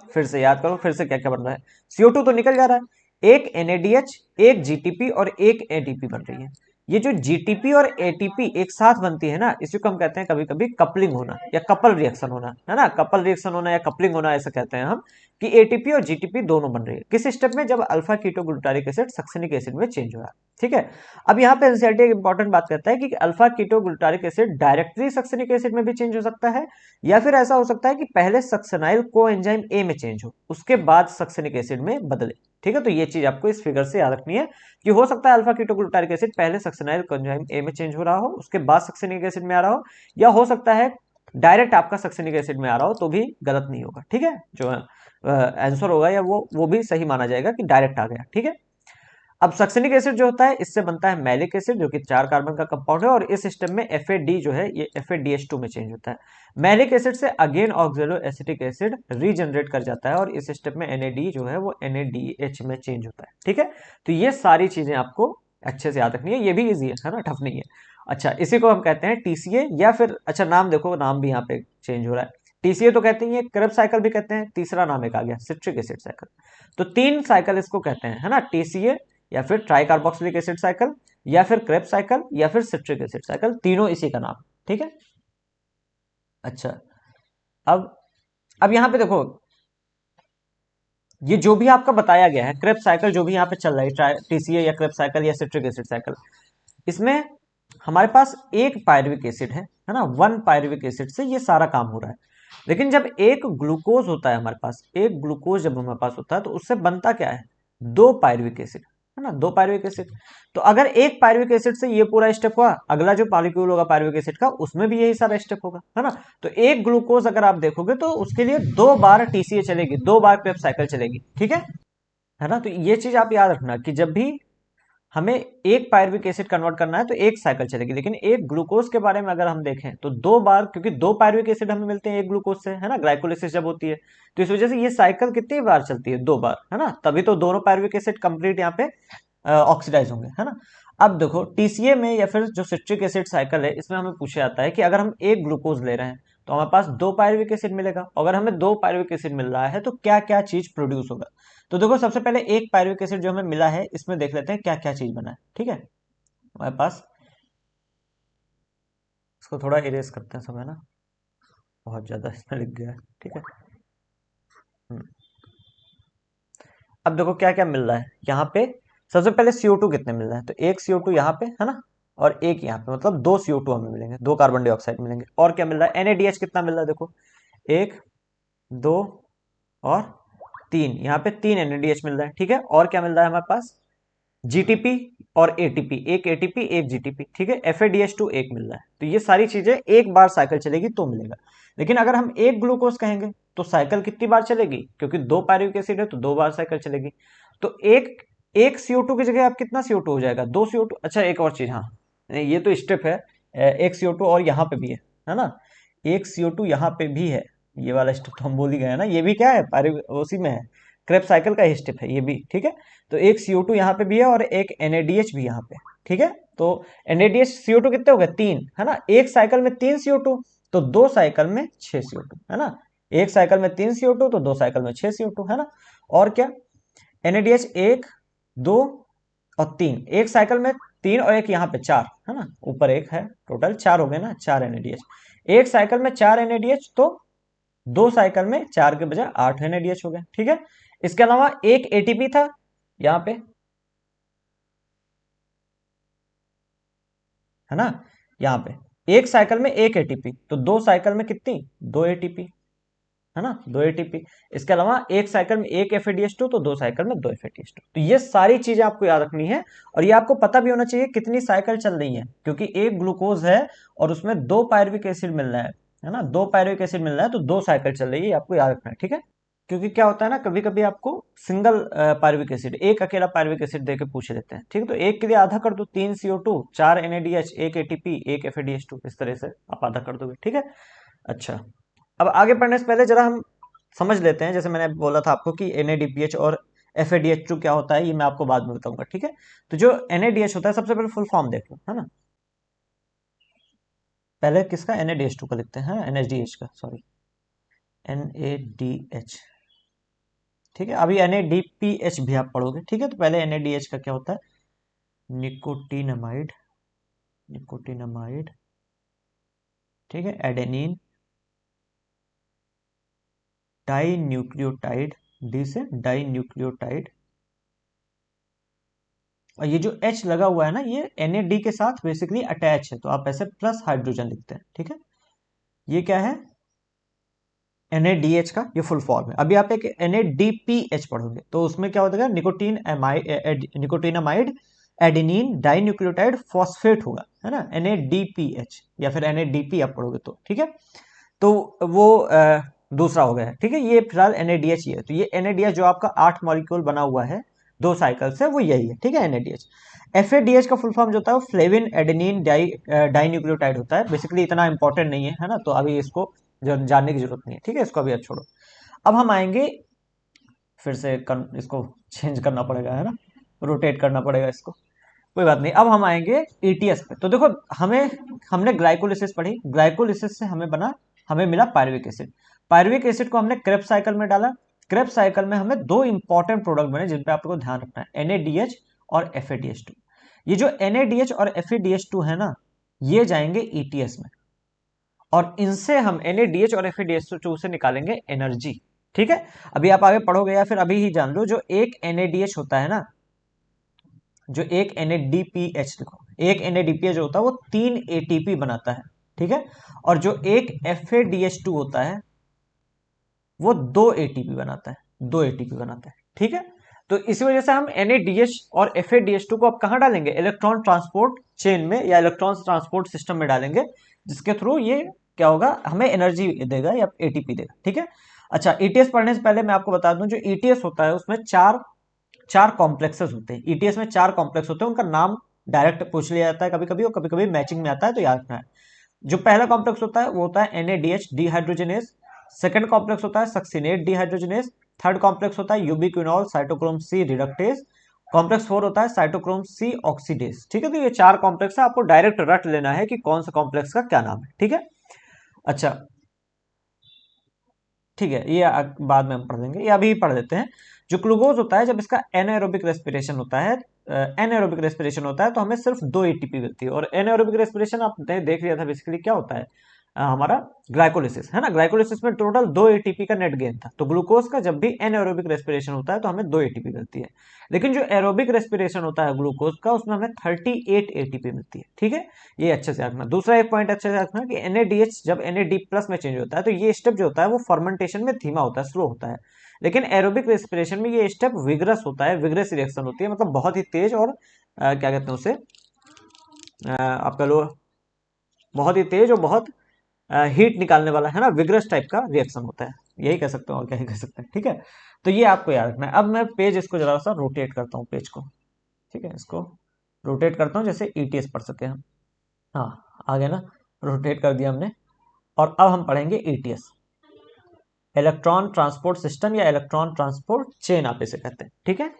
फिर से याद करो, फिर से क्या क्या बन रहा है, CO2 तो निकल जा रहा है, एक NADH, एक GTP और एक ATP बन रही है। ये जो GTP और ATP एक साथ बनती है ना, इसी को हम कहते हैं कभी कभी कपलिंग होना या कपल रिएक्शन होना, है ना, कपल रिएक्शन होना या कपलिंग होना, ऐसा कहते हैं हम कि ATP और GTP दोनों बन रही है। किस स्टेप में, जब alpha keto glutaric acid succinic acid में चेंज हो रहा है, ठीक है। अब यहाँ पे एनसीईआरटी एक इंपॉर्टेंट बात कहता है कि alpha keto glutaric acid directly succinic acid में भी चेंज हो सकता है, या फिर ऐसा हो सकता है कि पहले सक्सेनाइल कोएंजाइम ए में चेंज हो, उसके बाद सक्सेनिक एसिड में बदले, ठीक है। तो ये चीज आपको इस फिगर से याद रखनी है कि हो सकता है अल्फा कीटोग्लूटारिक एसिड पहले सक्सेनाइल कोएंजाइम ए में चेंज हो रहा हो, उसके बाद सक्सेनिक एसिड में आ रहा हो, या हो सकता है डायरेक्ट आपका सक्सेनिक एसिड में आ रहा हो, तो भी गलत नहीं होगा, ठीक है। जो आंसर होगा या वो भी सही माना जाएगा कि डायरेक्ट आ गया, ठीक है। अब सक्सेनिक एसिड जो होता है इससे बनता है मैलिक एसिड, जो कि 4 कार्बन का कंपाउंड है, और इस सिस्टम में FAD जो है ये FADH2 में चेंज होता है। मैलिक एसिड से अगेन ऑक्जेलो एसिटिक एसिड रीजनरेट कर जाता है, और इस सिस्टम में NAD जो है वो NADH में चेंज होता है, ठीक है। तो ये सारी चीजें आपको अच्छे से याद रखनी है, ये भी इजी है ना, टफ नहीं है। अच्छा, इसी को हम कहते हैं टीसीए, या फिर अच्छा नाम देखो, नाम भी यहाँ पे चेंज हो रहा है। टीसीए तो कहते हैं, क्रेब साइकिल भी कहते हैं, तीसरा नाम एक आ गया सिट्रिक एसिड साइकिल। तो 3 साइकिल इसको कहते हैं, है ना, टीसीए, या फिर ट्राई कार्बोक्सिलिक एसिड साइकिल, या फिर क्रेब साइकिल, या फिर सिट्रिक एसिड साइकिल, तीनों इसी का नाम, ठीक है। अच्छा, अब अब यहां पे देखो, ये जो भी आपका बताया गया है क्रेब साइकिल, जो भी यहाँ पे चल रहा है, टीसीए या क्रेब साइकिल या सिट्रिक एसिड साइकिल, इसमें हमारे पास एक पायरुविक एसिड है ना, 1 पायरुविक एसिड से ये सारा काम हो रहा है। लेकिन जब एक ग्लूकोज होता है हमारे पास, एक ग्लूकोज जब हमारे पास होता है, तो उससे बनता क्या है, 2 पायरुविक एसिड, है ना, 2 पायरुविक एसिड। तो अगर एक पायरुविक एसिड से ये पूरा स्टेप हुआ, अगला जो मॉलिक्यूल होगा पायरुविक एसिड का उसमें भी यही सारा स्टेप होगा, है ना। तो एक ग्लूकोज अगर आप देखोगे तो उसके लिए 2 बार टीसीए चलेगी, 2 बार क्रेब्स साइकिल चलेगी, ठीक है ना। तो ये चीज आप याद रखना कि जब भी हमें एक पायरुविक एसिड कन्वर्ट करना है तो एक साइकिल चलेगी, लेकिन एक ग्लूकोज के बारे में अगर हम देखें तो 2 बार, क्योंकि 2 पायरुविक एसिड हमें मिलते हैं एक ग्लूकोज से, है ना, ग्लाइकोलिसिस जब होती है, तो इस वजह से ये साइकिल कितनी बार चलती है, 2 बार, है ना। तभी तो दोनों पायरुविक एसिड कंप्लीट यहाँ पे ऑक्सीडाइज होंगे, है ना। अब देखो टीसीए में या फिर जो सिट्रिक एसिड साइकिल है इसमें हमें पूछा जाता है कि अगर हम एक ग्लूकोज ले रहे हैं तो हमारे पास 2 पायरुविक एसिड मिलेगा, अगर हमें 2 पायरुविक एसिड मिल रहा है तो क्या क्या चीज प्रोड्यूस होगा। तो देखो सबसे पहले एक पायरुविक एसिड जो हमें मिला है इसमें देख लेते हैं क्या क्या चीज बना है, ठीक है। हमारे पास, इसको थोड़ा इरेज करते हैं सब, है ना, बहुत ज्यादा इसमें लिख गया है, ठीक है। हम्म। अब देखो क्या क्या मिल रहा है यहाँ पे। सबसे पहले CO2 कितने मिल रहे हैं, तो एक CO2 यहाँ पे, है ना, और एक यहाँ पे, मतलब 2 CO2 हमें मिलेंगे, 2 कार्बन डाइऑक्साइड मिलेंगे। और क्या मिल रहा है, NADH कितना मिल रहा है, देखो 1 2 और 3, यहाँ पे 3 NADH मिल रहा है, ठीक है। और क्या मिल रहा है हमारे पास, जीटीपी और एटीपी, एक एटीपी एक जीटीपी, ठीक है। FADH2 एक मिल रहा है। तो ये सारी चीजें एक बार साइकिल चलेगी तो मिलेगा। लेकिन अगर हम एक ग्लूकोज कहेंगे तो साइकिल कितनी बार चलेगी, क्योंकि 2 पायरुविक एसिड है तो 2 बार साइकिल चलेगी। तो एक एक CO2 की जगह आप कितना CO2 हो जाएगा, 2 CO2। अच्छा एक और चीज, हाँ ये तो स्टेप है, एक CO2 और यहाँ पे भी है ना, एक CO2 यहाँ पे भी है। ये वाला स्टेप तो हम बोल ही गए हैं ना, ये भी क्या है, पायरुविक उसी में है, क्रेब्स साइकिल का ही स्टेप है ये भी, ठीक है। तो एक CO2 यहाँ पे भी है और एक NADH भी यहाँ पे, ठीक है। तो NADH CO2 कितने हो गए, 3, है ना। एक साइकिल में 3 CO2, तो 2 साइकिल में 6 CO2, है ना। एक साइकिल में 3 CO2 तो 2 साइकिल में 6 CO2, है ना। और क्या, NADH 1 2 और 3, एक साइकिल में 3 और एक यहाँ पे 4, है ना, ऊपर एक है, टोटल 4 हो गए ना, 4 NADH। एक साइकिल में 4 NADH, तो 2 साइकिल में 4 के बजाय 8 NADH हो गए, ठीक है। इसके अलावा एक ATP था यहाँ पे, है ना, यहाँ पे एक साइकिल में एक एटीपी, तो 2 साइकिल में कितनी, 2 एटीपी, है ना, 2 एटीपी। इसके अलावा एक साइकिल में एक FADH2, तो 2 साइकिल में 2 FADH2। तो ये सारी चीजें आपको याद रखनी है, और ये आपको पता भी होना चाहिए कितनी साइकिल चल रही है, क्योंकि एक ग्लूकोज है और उसमें 2 पायरुविक एसिड मिल रहा है ना, 2 पायरुविक एसिड मिल रहा है तो 2 साइकिल चल रही है, ये आपको याद रखना है, ठीक है। क्योंकि क्या होता है ना, कभी कभी आपको सिंगल पायरुविक एसिड, एक अकेला पायरुविक एसिड देके पूछ लेते हैं, ठीक है। तो एक के लिए आधा कर दो, 3 CO2 4 NADH एक ATP एक FADH2, इस तरह से आप आधा कर दोगे, ठीक है। अच्छा, अब आगे बढ़ने से पहले जरा हम समझ लेते हैं, जैसे मैंने बोला था आपको कि NADPH और FADH2 क्या होता है, ये मैं आपको बाद में बताऊंगा, ठीक है। तो जो NADH होता है, सबसे पहले फुल फॉर्म देख लो, है ना। पहले किसका, NADH2 का लिखते हैं, NADH का, सॉरी, NADH, ठीक है। अभी NADPH भी आप पढ़ोगे, ठीक है। तो पहले NADH का क्या होता है, निकोटिनामाइड, निकोटिनामाइड, ठीक है, एडेनिन डाई न्यूक्लियोटाइड, डी से डाई न्यूक्लियोटाइड। और ये जो H लगा हुआ है ना, ये NAD के साथ बेसिकली अटैच है, तो आप ऐसे प्लस हाइड्रोजन लिखते हैं, ठीक है। ये क्या है, NADH का ये फुल फॉर्म है। अभी आप एक NADPH पढ़ोगे तो उसमें क्या होगा, निकोटिनामाइड एडेनिन डाइन्यूक्लियोटाइड फॉस्फेट होगा, है ना, NADPH, या फिर NADP आप पढ़ोगे तो, ठीक है। तो वो दूसरा हो गया, ठीक है। ये फिलहाल NADH ही है। तो ये NADH जो आपका 8 मॉलिक्यूल बना हुआ है 2 साइकिल से, वो यही है, ठीक है, NADH। FADH का फुल फॉर्म जो होता है वो फ्लेविन एडेनिन डाइन्यूक्लियोटाइड होता है। बेसिकली इतना इंपॉर्टेंट नहीं है ना, तो अभी इसको जानने की जरूरत नहीं है, ठीक है, इसको अभी आप छोड़ो। अब हम आएंगे, फिर से इसको चेंज करना पड़ेगा, है ना, रोटेट करना पड़ेगा इसको, कोई बात नहीं। अब हम आएंगे ETS पे। तो देखो हमने ग्लाइकोलिसिस पढ़ी, ग्लाइकोलिसिस से हमें मिला पायरुविक एसिड। पायरुविक एसिड को हमने क्रेब्स साइकिल में डाला। क्रेब्स साइकिल में हमें 2 इंपॉर्टेंट प्रोडक्ट बने जिन पे आपको ध्यान रखना है, NADH और FADH2। ये जो NADH और FADH2 है ना, ये जाएंगे ETS में, और इनसे हम NADH और FADH2 से निकालेंगे एनर्जी, ठीक है। अभी आप आगे पढ़ोगे या फिर अभी ही जान लो, जो एक NADH होता है ना, जो एक NADPH लिखो, एक NADPH जो होता है वो 3 ATP बनाता है, ठीक है। और जो एक FADH2 होता है वो 2 ATP बनाता है, 2 ATP बनाता है, ठीक है। तो इसी वजह से हम NADH और FADH2 को अब कहाँ डालेंगे, इलेक्ट्रॉन ट्रांसपोर्ट चेन में या इलेक्ट्रॉन ट्रांसपोर्ट सिस्टम में डालेंगे, जिसके थ्रू ये क्या होगा, हमें एनर्जी देगा या ATP देगा। ठीक है। अच्छा, ETS पढ़ने से पहले मैं आपको बता दूं, जो ETS होता है उसमें चार चार कॉम्प्लेक्सेस होते हैं। ETS में चार कॉम्प्लेक्स होते हैं, उनका नाम डायरेक्ट पूछ लिया जाता है कभी कभी, और कभी कभी मैचिंग में आता है, तो याद रखना है। जो पहला कॉम्प्लेक्स होता है वो होता है NADH डिहाइड्रोजनेस। सेकंड कॉम्प्लेक्स होता है सक्सिनेट डिहाइड्रोजनेस। थर्ड कॉम्प्लेक्स होता है यूबिक्विनॉल साइटोक्रोम C रिडक्टेज। कॉम्प्लेक्स 4 होता है साइटोक्रोम C ऑक्सीडेज। ठीक है, तो ये चार कॉम्प्लेक्स है, आपको डायरेक्ट रट लेना है कि कौन सा कॉम्प्लेक्स का क्या नाम है। ठीक है। अच्छा, ठीक है, ये बाद में हम पढ़ लेंगे, ये अभी पढ़ लेते हैं। जो ग्लूकोज होता है, जब इसका एनाएरोबिक रेस्पिरेशन होता है, एनाएरोबिक रेस्पिरेशन होता है, तो हमें सिर्फ 2 ATP मिलती है। और एनाएरोबिक रेस्पिरेशन आपने देख लिया था, बेसिकली क्या होता है, हमारा ग्लाइकोलिसिस है ना। ग्लाइकोलिसिस में टोटल 2 ATP का नेट गेन था। तो ग्लूकोज का जब भी एनाएरोबिक रेस्पिरेशन होता है तो हमें 2 ATP मिलती है। लेकिन जो एरोबिक रेस्पिरेशन होता है ग्लूकोज का, उसमें हमें 38 ATP मिलती है। ठीक है, ये अच्छे से रखना। दूसरा एक पॉइंट अच्छे से रखना कि NADH जब NAD+ में चेंज होता है, तो ये स्टेप जो होता है वो फर्मेंटेशन में धीमा होता है, स्लो होता है। लेकिन एरोबिक रेस्पिरेशन में ये स्टेप विग्रस होता है, विग्रस रिएक्शन होती है, मतलब बहुत ही तेज और क्या कहते हैं उसे, आपका लो, बहुत ही तेज और बहुत हीट निकालने वाला है ना, विग्रस टाइप का रिएक्शन होता है, यही कह सकते हो और क्या ही कह सकते हैं। ठीक है, तो ये आपको याद रखना है। अब मैं पेज इसको जरा सा रोटेट करता हूँ पेज को। ठीक है, इसको रोटेट करता हूँ जैसे ETS पढ़ सके हम। हाँ, आ गया ना, रोटेट कर दिया हमने। और अब हम पढ़ेंगे ETS, इलेक्ट्रॉन ट्रांसपोर्ट सिस्टम या इलेक्ट्रॉन ट्रांसपोर्ट चेन आप इसे कहते हैं। ठीक है,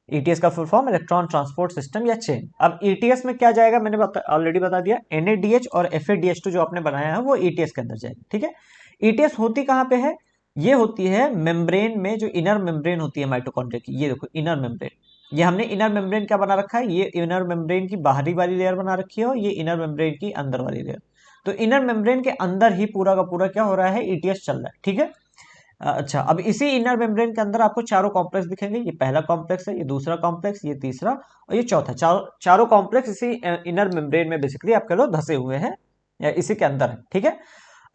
ETS का full form electron transport system या चेन। अब ETS में क्या जाएगा, मैंने ऑलरेडी बता दिया, NADH और FADH2 जो आपने बनाया है वो ETS के अंदर जाएगी। ठीक है, ETS होती कहाँ पे है, ये होती है मेम्ब्रेन में, जो इनर मेम्ब्रेन होती है माइटोकॉन्ड्रिया की। ये देखो इनर मेम्ब्रेन, ये हमने इनर मेम्ब्रेन क्या बना रखा है, ये इनर मेम्ब्रेन की बाहरी वाली लेयर बना रखी है, और ये इनर मेम्ब्रेन की अंदर वाली लेयर। तो इनर मेम्ब्रेन के अंदर ही पूरा का पूरा क्या हो रहा है, ETS चल रहा है। ठीक है। अच्छा, अब इसी इनर मेम्ब्रेन के अंदर आपको चारों कॉम्प्लेक्स दिखेंगे। ये पहला कॉम्प्लेक्स है, ये दूसरा कॉम्प्लेक्स, ये तीसरा और ये चौथा। चारों कॉम्प्लेक्स इसी इनर मेम्ब्रेन में बेसिकली आपके लोग धसे हुए हैं या इसी के अंदर है। ठीक है।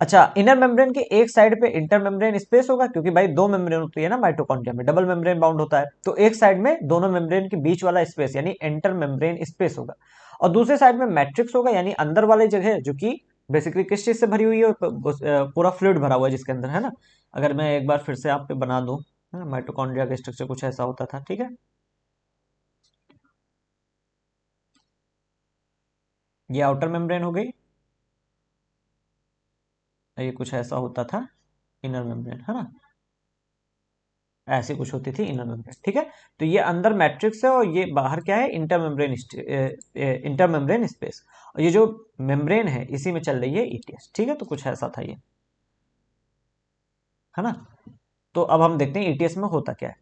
अच्छा, इनर मेम्ब्रेन के एक साइड पे इंटर मेम्ब्रेन स्पेस होगा, क्योंकि भाई 2 मेम्ब्रेन होती है ना माइटोकॉन्ड्रिया में, डबल मेम्ब्रेन बाउंड होता है। तो एक साइड में दोनों मेम्ब्रेन के बीच वाला स्पेस यानी इंटर मेम्ब्रेन स्पेस होगा, और दूसरे साइड में मैट्रिक्स होगा, यानी अंदर वाली जगह जो कि बेसिकली किस चीज से भरी हुई है, पूरा फ्लूइड भरा हुआ है जिसके अंदर, है ना। अगर मैं एक बार फिर से आप पे बना दूं, माइटोकॉन्ड्रिया का स्ट्रक्चर कुछ ऐसा होता था। ठीक है, ये आउटर मेम्ब्रेन हो गई, ये कुछ ऐसा होता था इनर मेम्ब्रेन, है ना, ऐसी कुछ होती थी इनर मेम्ब्रेन। ठीक है, तो ये अंदर मैट्रिक्स है और ये बाहर क्या है, इंटर मेम्ब्रेन स्पेस, और ये जो मेम्ब्रेन है इसी में चल रही है ETS। ठीक है, तो कुछ ऐसा था ये, है ना। तो अब हम देखते हैं ETS में होता क्या है।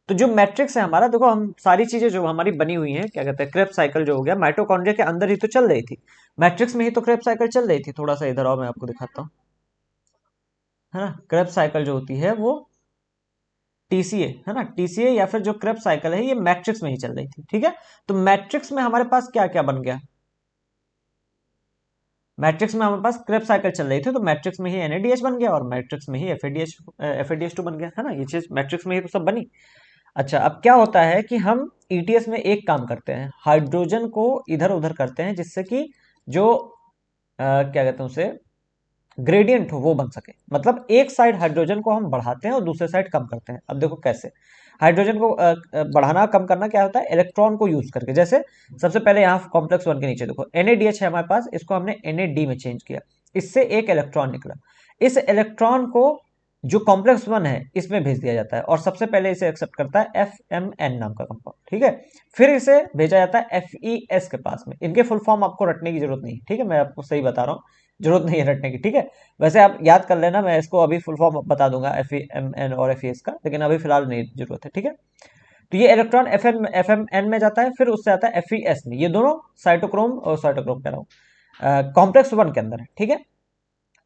तो जो मैट्रिक्स है हमारा, देखो हम सारी चीजें जो हमारी बनी हुई हैं, क्या कहते हैं, क्रेब्स साइकिल जो हो गया, माइटोकॉन्ड्रिया के अंदर ही तो चल रही थी, मैट्रिक्स में ही तो क्रेब्स साइकिल चल रही थी। थोड़ा सा इधर आओ, मैं आपको दिखाता हूँ, है ना। क्रेब्स साइकिल जो होती है वो TCA है ना, TCA या फिर जो क्रेब्स साइकिल है, ये मैट्रिक्स में ही चल रही थी। ठीक है, तो मैट्रिक्स में हमारे पास क्या क्या बन गया, मैट्रिक्स में हमारे पास क्रेब्स साइकिल चल रही थी, तो मैट्रिक्स में ही NADH बन गया और मैट्रिक्स में ही FADH2 बन गया, है ना। ये चीज मैट्रिक्स में ही तो सब बनी। अच्छा, अब क्या होता है कि हम ETS में एक काम करते हैं, हाइड्रोजन को इधर उधर करते हैं, जिससे कि जो क्या कहते हैं उसे, ग्रेडियंट हो वो बन सके। मतलब एक साइड हाइड्रोजन को हम बढ़ाते हैं और दूसरे साइड कम करते हैं। अब देखो कैसे, हाइड्रोजन को बढ़ाना कम करना क्या होता है, इलेक्ट्रॉन को यूज करके। जैसे सबसे पहले यहाँ कॉम्प्लेक्स 1 के नीचे देखो NADH है हमारे पास, इसको हमने NAD में चेंज किया, इससे एक इलेक्ट्रॉन निकला। इस इलेक्ट्रॉन को जो कॉम्प्लेक्स 1 है इसमें भेज दिया जाता है, और सबसे पहले इसे एक्सेप्ट करता है FMN नाम का कंपाउंड। ठीक है, फिर इसे भेजा जाता है FES के पास में। इनके फुल फॉर्म आपको रटने की जरूरत नहीं, ठीक है, मैं आपको सही बता रहा हूँ, जरूरत नहीं है रटने की। ठीक है, वैसे आप याद कर लेना, मैं इसको अभी फुल फॉर्म बता दूंगा FEMN और FES का, लेकिन अभी फिलहाल नहीं जरूरत है। ठीक है, तो ये इलेक्ट्रॉन FMN में जाता है, फिर उससे आता है FES में। ये दोनों साइटोक्रोम और साइटोक्रोम कह रहा हूँ, कॉम्प्लेक्स 1 के अंदर है। ठीक है,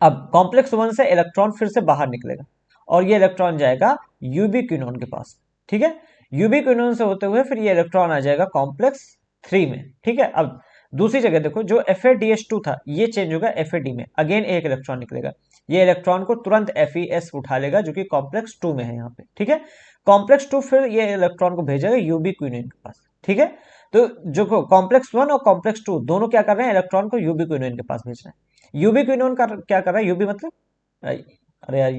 अब कॉम्प्लेक्स 1 से इलेक्ट्रॉन फिर से बाहर निकलेगा, और ये इलेक्ट्रॉन जाएगा यूबिक्विनोन के पास। ठीक है, यूबिक्विनोन से होते हुए फिर ये इलेक्ट्रॉन आ जाएगा कॉम्प्लेक्स 3 में। ठीक है, अब दूसरी जगह देखो जो FADH2 था ये चेंज होगा FAD में, अगेन एक इलेक्ट्रॉन निकलेगा, ये इलेक्ट्रॉन को तुरंत FeS उठा लेगा जो कि कॉम्प्लेक्स 2 में है यहाँ पे, ठीक है। कॉम्प्लेक्स 2 फिर ये इलेक्ट्रॉन को भेजेगा यूबिक्विनोन के पास, ठीक है। तो जो कॉम्प्लेक्स 1 और कॉम्प्लेक्स 2 दोनों क्या कर रहे हैं, इलेक्ट्रॉन को यूबिक्विनोन के पास भेज रहे हैं। यूबिक्विनोन का क्या कर रहा है, यूबी मतलब अरे यार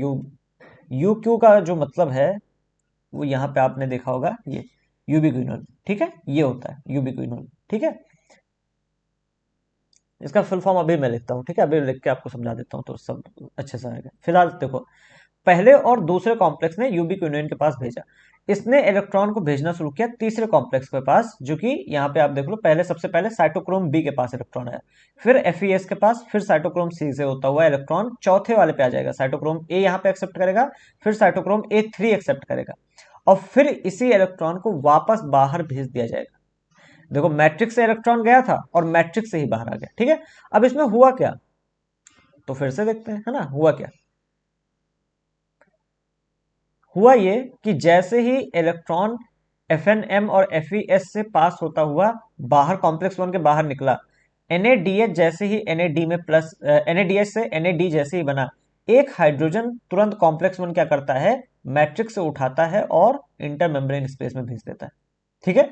यू क्यू का जो मतलब है वो यहाँ पे आपने देखा होगा, ये यूबिक्विनोन, ठीक है, ये होता है यूबिक्विनोन, ठीक है। इसका फुल फॉर्म अभी मैं लिखता हूँ, ठीक है, अभी लिख के आपको समझा देता हूँ तो सब अच्छे से आएगा। फिलहाल देखो, पहले और दूसरे कॉम्प्लेक्स ने यूबिक्विनोन के पास भेजा, इसने इलेक्ट्रॉन को भेजना शुरू किया तीसरे कॉम्प्लेक्स के पास, जो कि यहाँ पे आप देख लो, पहले सबसे पहले साइटोक्रोम बी के पास इलेक्ट्रॉन आया, फिर FeS के पास, फिर साइटोक्रोम सी से होता हुआ इलेक्ट्रॉन चौथे वाले पे आ जाएगा, साइटोक्रोम ए यहाँ पे एक्सेप्ट करेगा, फिर साइटोक्रोम A3 एक्सेप्ट करेगा, और फिर इसी इलेक्ट्रॉन को वापस बाहर भेज दिया जाएगा। देखो मैट्रिक्स से इलेक्ट्रॉन गया था और मैट्रिक्स से ही बाहर आ गया, ठीक है। अब इसमें हुआ क्या, तो फिर से देखते हैं, है ना, हुआ क्या, हुआ ये कि जैसे ही इलेक्ट्रॉन FNM और FeS से पास होता हुआ बाहर कॉम्प्लेक्स 1 के बाहर निकला, NADH जैसे ही NAD में प्लस NADH से NAD जैसे ही बना, एक हाइड्रोजन तुरंत कॉम्प्लेक्स 1 क्या करता है, मैट्रिक्स से उठाता है और इंटरमेम्ब्रेन स्पेस में भेज देता है, ठीक है।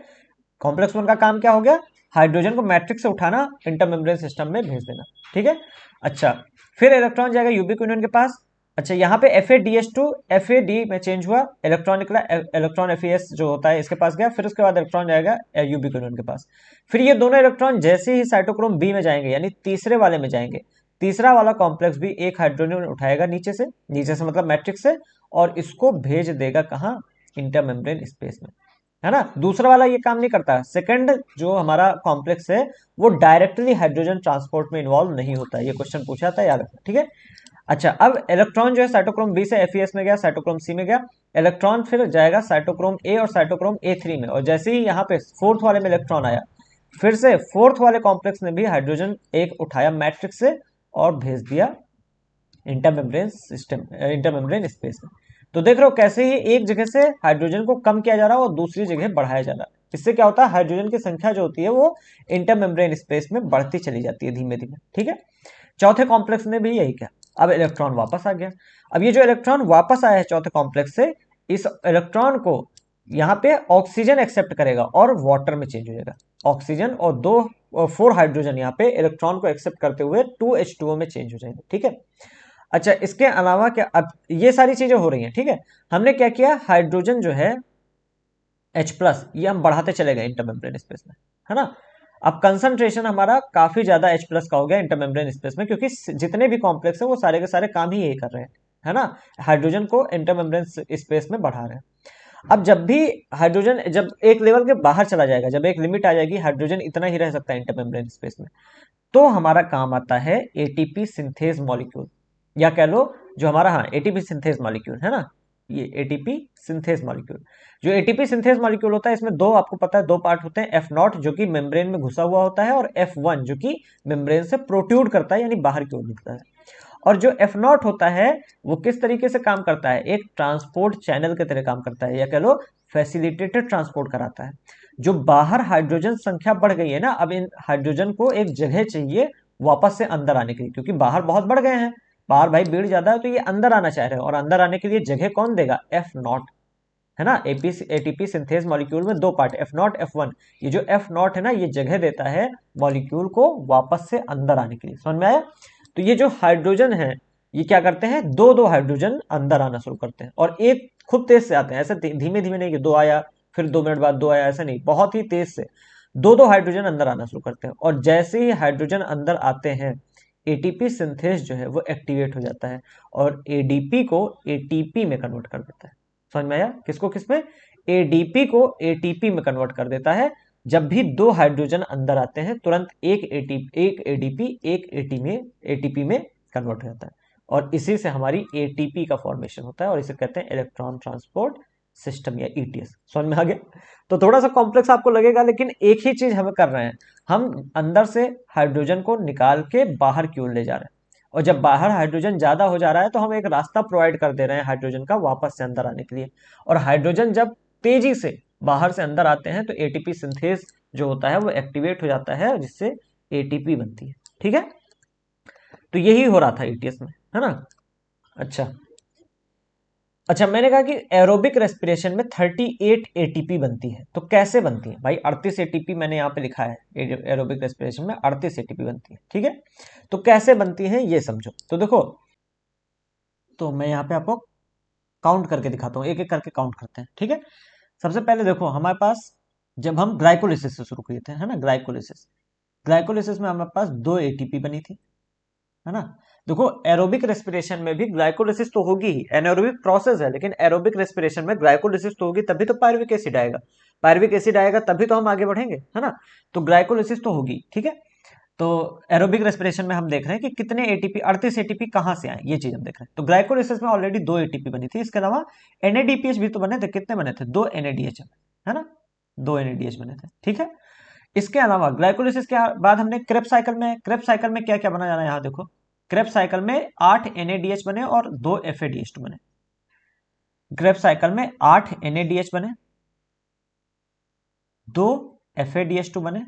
कॉम्प्लेक्स 1 का काम क्या हो गया, हाइड्रोजन को मैट्रिक्स से उठाना, इंटरमेम्ब्रेन सिस्टम में भेज देना, ठीक है। अच्छा, फिर इलेक्ट्रॉन जाएगा यूबिक्विनोन के पास। अच्छा, यहाँ पे FADH2 FAD में चेंज हुआ, इलेक्ट्रॉन निकला, इलेक्ट्रॉन FeS जो होता है इसके पास गया, फिर उसके बाद इलेक्ट्रॉन जाएगा यूबिक्विनोन के पास। फिर ये दोनों इलेक्ट्रॉन जैसे ही साइटोक्रोम बी में जाएंगे, यानी तीसरे वाले में जाएंगे, तीसरा वाला कॉम्प्लेक्स भी एक हाइड्रोजन उठाएगा नीचे से मतलब मैट्रिक्स से, और इसको भेज देगा कहाँ, इंटरमेम्ब्रेन स्पेस में, है ना। दूसरा वाला ये काम नहीं करता, सेकंड जो हमारा कॉम्प्लेक्स है वो डायरेक्टली हाइड्रोजन ट्रांसपोर्ट में इन्वॉल्व नहीं होता, ये क्वेश्चन पूछा था, याद रखना, ठीक है। अच्छा, अब इलेक्ट्रॉन जो है साइटोक्रोम बी से FeS में गया, साइटोक्रोम सी में गया, इलेक्ट्रॉन फिर जाएगा साइटोक्रोम ए और साइटोक्रोम A3 में, और जैसे ही यहाँ पे फोर्थ वाले में इलेक्ट्रॉन आया, फिर से फोर्थ वाले कॉम्प्लेक्स ने भी हाइड्रोजन एक उठाया मैट्रिक्स से और भेज दिया इंटरमेम्ब्रेन स्पेस में। तो देख रहे हो कैसे ही एक जगह से हाइड्रोजन को कम किया जा रहा है और दूसरी जगह बढ़ाया जा रहा है, इससे क्या होता है, हाइड्रोजन की संख्या जो होती है वो इंटरमेम्ब्रेन स्पेस में बढ़ती चली जाती है धीमे धीमे, ठीक है। चौथे कॉम्प्लेक्स ने भी यही किया, अब इलेक्ट्रॉन वापस आ गया। अब ये जो इलेक्ट्रॉन वापस आया है चौथे कॉम्प्लेक्स से, इस इलेक्ट्रॉन को यहाँ पे ऑक्सीजन एक्सेप्ट करेगा और वाटर में चेंज हो जाएगा, ऑक्सीजन और 4 हाइड्रोजन यहाँ पे इलेक्ट्रॉन को एक्सेप्ट करते हुए 2H2O में चेंज हो जाएंगे, ठीक है। अच्छा, इसके अलावा क्या, अब ये सारी चीजें हो रही हैं, ठीक है। हमने क्या किया, हाइड्रोजन जो है H+ ये हम बढ़ाते चले गए इंटरमेम्ब्रेन स्पेस में, है ना। अब कंसंट्रेशन हमारा काफी ज्यादा H+ का हो गया इंटरमेम्ब्रेन स्पेस में, क्योंकि जितने भी कॉम्प्लेक्स है वो सारे के सारे काम ही यही कर रहे हैं, है ना, हाइड्रोजन को इंटरमेम्ब्रेन स्पेस में बढ़ा रहे हैं। अब जब भी हाइड्रोजन जब एक लेवल के बाहर चला जाएगा, जब एक लिमिट आ जाएगी, हाइड्रोजन इतना ही रह सकता है इंटरमेम्ब्रेन स्पेस में, तो हमारा काम आता है ATP सिंथेज मॉलिक्यूल, या कह लो जो हमारा, हाँ, ATP सिंथेज मॉलिक्यूल है ना, ये ATP सिंथेज मॉलिक्यूल, जो ATP सिंथेज मॉलिक्यूल होता है, इसमें दो, आपको पता है, दो पार्ट होते हैं, F0 जो कि मेम्ब्रेन में घुसा हुआ होता है, और F1 जो कि मेम्ब्रेन से प्रोट्रूड करता है, यानी बाहर की ओर निकलता है। और जो F0 होता है वो किस तरीके से काम करता है, एक ट्रांसपोर्ट चैनल की तरह काम करता है, या कह लो फैसिलिटेटेड ट्रांसपोर्ट कराता है। जो बाहर हाइड्रोजन संख्या बढ़ गई है ना, अब इन हाइड्रोजन को एक जगह चाहिए वापस से अंदर आने के लिए, क्योंकि बाहर बहुत बढ़ गए हैं, बाहर भाई भीड़ ज्यादा है, तो ये अंदर आना चाह रहे हैं, और अंदर आने के लिए जगह कौन देगा, F0, है ना। ATP सिंथेज मॉलिक्यूल में दो पार्ट, F0 F1, ये जो F0 है ना, ये जगह देता है मॉलिक्यूल को वापस से अंदर आने के लिए, समझ में आया। तो ये जो हाइड्रोजन है ये क्या करते हैं, दो दो हाइड्रोजन अंदर आना शुरू करते हैं, और एक खूब तेज से आते हैं, ऐसे धीमे धीमे नहीं कि दो आया फिर 2 मिनट बाद दो आया, ऐसा नहीं, बहुत ही तेज से दो दो हाइड्रोजन अंदर आना शुरू करते हैं, और जैसे ही हाइड्रोजन अंदर आते हैं ATP सिंथेज जो है वो एक्टिवेट हो जाता है, और ADP को ATP में कन्वर्ट कर देता है। समझ में आया, किसको किसमें, ADP को ATP में कन्वर्ट कर देता है। जब भी दो हाइड्रोजन अंदर आते हैं तुरंत एक ADP एक ATP में कन्वर्ट हो जाता है, और इसी से हमारी ATP का फॉर्मेशन होता है, और इसे कहते हैं इलेक्ट्रॉन ट्रांसपोर्ट सिस्टम या ETS। समझ में आ गया। तो थोड़ा सा कॉम्प्लेक्स आपको लगेगा, लेकिन एक ही चीज हमें कर रहे हैं, हम अंदर से हाइड्रोजन को निकाल के बाहर की ओर ले जा रहे हैं, और जब बाहर हाइड्रोजन ज्यादा हो जा रहा है तो हम एक रास्ता प्रोवाइड कर दे रहे हैं हाइड्रोजन का वापस से अंदर आने के लिए, और हाइड्रोजन जब तेजी से बाहर से अंदर आते हैं तो ATP सिंथेज जो होता है वो एक्टिवेट हो जाता है, जिससे एटीपी बनती है। ठीक है, तो यही हो रहा था ईटीएस में, है ना। अच्छा अच्छा, मैंने कहा कि एरोबिक रेस्पिरेशन में 38 एटीपी बनती है। तो कैसे बनती है भाई? 38 एटीपी मैंने यहाँ पे लिखा है, एरोबिक रेस्पिरेशन में 38 एटीपी बनती है। ठीक है, तो कैसे बनती है ये समझो। तो देखो, तो मैं यहाँ पे आपको काउंट करके दिखाता हूँ, एक एक करके काउंट करते हैं। ठीक है, सबसे पहले देखो हमारे पास, जब हम ग्लाइकोलिसिस से शुरू किए थे, है ना, ग्लाइकोलिसिस, ग्लाइकोलिसिस में हमारे पास 2 एटीपी बनी थी, है ना। देखो एरोबिक रेस्पिरेशन में भी ग्लाइकोलिसिस तो होगी ही, एनाएरोबिक प्रोसेस है, लेकिन एरोबिक रेस्पिरेशन में ग्लाइकोलिसिस तो होगी, तभी तो पायरुविक एसिड आएगा। पायरुविक एसिड आएगा तभी तो हम आगे बढ़ेंगे, है ना। तो ग्लाइकोलिसिस तो होगी। ठीक है, तो एरोबिक रेस्पिरेशन में हम देख रहे हैं कि कितने एटीपी, 38 एटीपी कहां से आए, ये चीज हम देख रहे हैं। तो ग्लाइकोलिसिस में ऑलरेडी 2 एटीपी बनी थी, इसके अलावा एनएडीपीएच भी तो बने थे। कितने बने थे? 2 एनएडीएच, है ना, 2 एनएडीएच बने थे। ठीक है, इसके अलावा ग्लाइकोलिसिस के बाद हमने क्रेब्स साइकिल में, क्रेब्स साइकिल में क्या क्या बना जाना है यहाँ देखो। क्रेब्स साइकिल में 8 एनएडीएच बने और 2 एफएडीएच2 बने। क्रेब्स साइकिल में 8 एनएडीएच बने, 2 एफएडीएच2 बने, है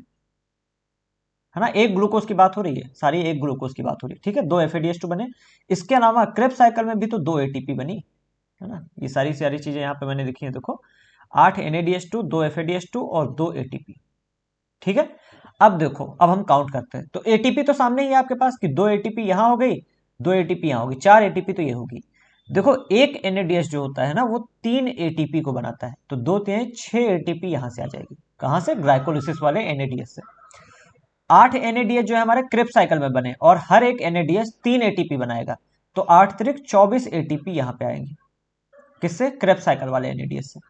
ना। एक ग्लूकोज की बात हो रही है, सारी एक ग्लूकोज की बात हो रही है। ठीक है, 2 एफएडीएच2 बने। इसके अलावा क्रेब्स साइकिल में भी तो 2 एटीपी बनी, है ना। ये सारी सारी चीजें यहाँ पे मैंने लिखी है देखो, 8 एनएडीएच2, 2 एफएडीएच2 और 2 एटीपी। ठीक है, अब देखो, अब हम काउंट करते हैं। तो एटीपी तो सामने ही है आपके पास कि 2 एटीपी यहां हो गई, 2 एटीपी यहां होगी, 4 एटीपी तो ये होगी। देखो एक एनएडीएच जो होता है ना, वो 3 एटीपी को बनाता है, तो 2 3 6 एटीपी यहां से आ जाएगी। कहां से? ग्लाइकोलिसिस वाले एनएडीएच से। 8 एनएडीएच जो है हमारे क्रेब्स साइकिल में बने, और हर एक एनएडीएच 3 एटीपी बनाएगा, तो 8 त्रिक 24 एटीपी यहां पे आएंगी। किससे? क्रेब्स साइकिल वाले एनएडीएच से।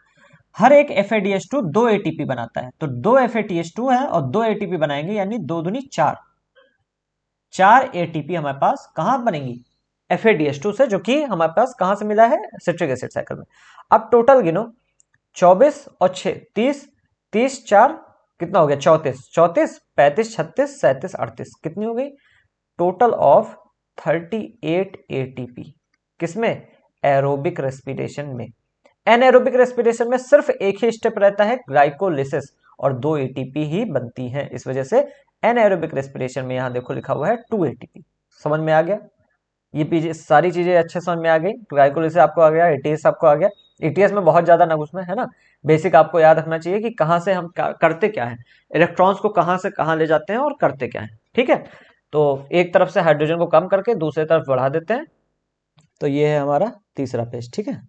हर एक एफएडीएच2 2 एटीपी बनाता है, तो 2 एफएडीएच2 है और 2 एटीपी बनाएंगे, यानी 2 दूनी 4, 4 एटीपी हमारे पास कहां बनेंगी? एफएडीएच2 से, जो कि हमारे पास कहां से मिला है? सिट्रिक एसिड साइकिल में। अब टोटल गिनो, 24 और 6 30, 30 4 कितना हो गया? 34, 34 35 36 37 38, कितनी हो गई? Total of 38 ATP. किसमें? एरोबिक रेस्पिरेशन में। एनएरोबिक रेस्पिरेशन में सिर्फ एक ही स्टेप रहता है, ग्लाइकोलिसिस, और 2 एटीपी ही बनती है। इस वजह से एनएरोबिक रेस्पिरेशन में यहां देखो लिखा हुआ है 2 एटीपी। समझ में आ गया? ये सारी चीजें अच्छे समझ में आ गई। ग्लाइकोलिसिस आपको आ गया, एटीएस आपको आ गया। एटीएस में बहुत ज्यादा ना घुसना, है ना। बेसिक आपको याद रखना चाहिए कि कहां से हम करते क्या है, इलेक्ट्रॉन्स को कहां से कहां ले जाते हैं और करते क्या है। ठीक है, तो एक तरफ से हाइड्रोजन को कम करके दूसरी तरफ बढ़ा देते हैं। तो ये है हमारा तीसरा पेज। ठीक है,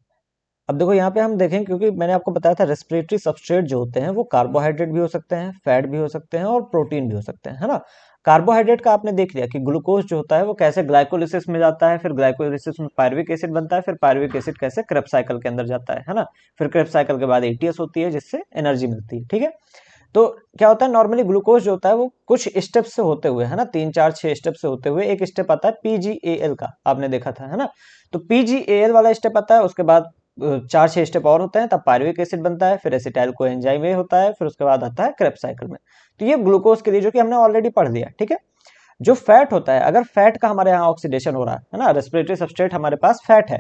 अब देखो यहाँ पे हम देखें, क्योंकि मैंने आपको बताया था रेस्पिरेटरी सबस्ट्रेट जो होते हैं वो कार्बोहाइड्रेट भी हो सकते हैं, फैट भी हो सकते हैं और प्रोटीन भी हो सकते हैं, है ना। कार्बोहाइड्रेट का आपने देख लिया कि ग्लूकोज जो होता है वो कैसे ग्लाइकोलिसिस में जाता है, फिर ग्लाइकोलिसिस में पायरुविक एसिड बनता है, फिर पायरुविक एसिड कैसे क्रेब्स साइकिल के अंदर जाता है ना। फिर क्रेब्स साइकिल के बाद एटीएस होती है, जिससे एनर्जी मिलती है। ठीक है, तो क्या होता है, नॉर्मली ग्लूकोज जो होता है वो कुछ स्टेप से होते हुए, है ना, 3 4 6 स्टेप से होते हुए एक स्टेप आता है पीजीएएल का, आपने देखा था, है ना। तो पीजीएएल वाला स्टेप आता है, उसके बाद 4 6 स्टेप और होते हैं, तब पायरुविक एसिड बनता है, फिर एसिटाइल कोएंजाइम ए होता है, फिर उसके बाद आता है क्रेब्स साइकिल में। तो ये ग्लूकोज के लिए, जो कि हमने ऑलरेडी पढ़ लिया। ठीक है, जो फैट होता है, अगर फैट का हमारे यहाँ ऑक्सीडेशन हो रहा है ना, रेस्पिरेटरी सबस्ट्रेट हमारे पास फैट है,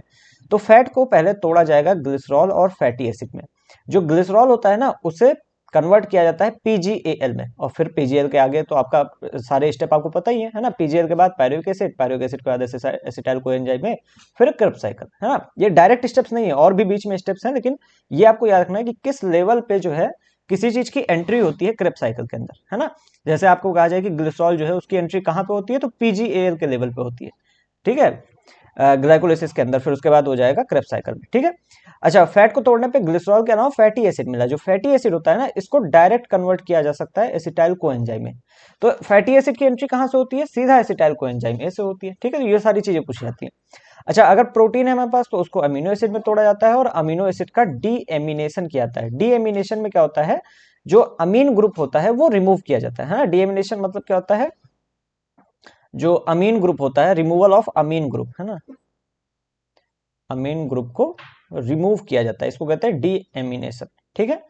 तो फैट को पहले तोड़ा जाएगा ग्लिसरॉल और फैटी एसिड में। जो ग्लिसरॉल होता है ना, उसे कन्वर्ट किया जाता है पीजीएल में, और फिर पीजीएल के आगे तो आपका सारे स्टेप आपको पता ही है ना। पीजीएल के बाद पायरुविक एसिड, पायरुविक एसिड के बाद एसिटाइल कोएंजाइम में, फिर क्रेब्स साइकिल, है ना। ये डायरेक्ट स्टेप्स नहीं है, और भी बीच में स्टेप्स हैं, लेकिन ये आपको याद रखना है कि किस लेवल पे जो है किसी चीज की एंट्री होती है क्रेब्स साइकिल के अंदर, है ना। जैसे आपको कहा जाए कि ग्लिसरॉल जो है उसकी एंट्री कहां पे होती है, तो पीजीएल के लेवल पे होती है। ठीक है, ग्लाइकोलिसिस के अंदर, फिर उसके बाद हो जाएगा क्रेब्स साइकिल में। ठीक है, अच्छा, फैट को तोड़ने पे ग्लिसरॉल के अलावा फैटी एसिड मिला। जो फैटी एसिड होता है ना, इसको डायरेक्ट कन्वर्ट किया जा सकता है एसिटाइल कोएंजाइम में। तो फैटी एसिड की एंट्री कहां से होती है? सीधा एसिटाइल कोएंजाइम ए से होती है। ठीक है, तो ये सारी चीजें पूछी जाती हैं। अच्छा, अगर प्रोटीन है हमारे पास, तो उसको अमीनो एसिड में तोड़ा जाता है, और अमीनो एसिड का डीएमिनेशन किया जाता है। डीएमिनेशन में क्या होता है, जो अमीन ग्रुप होता है वो रिमूव किया जाता है ना। डीएमिनेशन मतलब क्या होता है, जो अमीन ग्रुप होता है, रिमूवल ऑफ अमीन ग्रुप, है ना, अमीन ग्रुप को रिमूव किया जाता है, इसको कहते हैं डीएमिनेशन। ठीक है,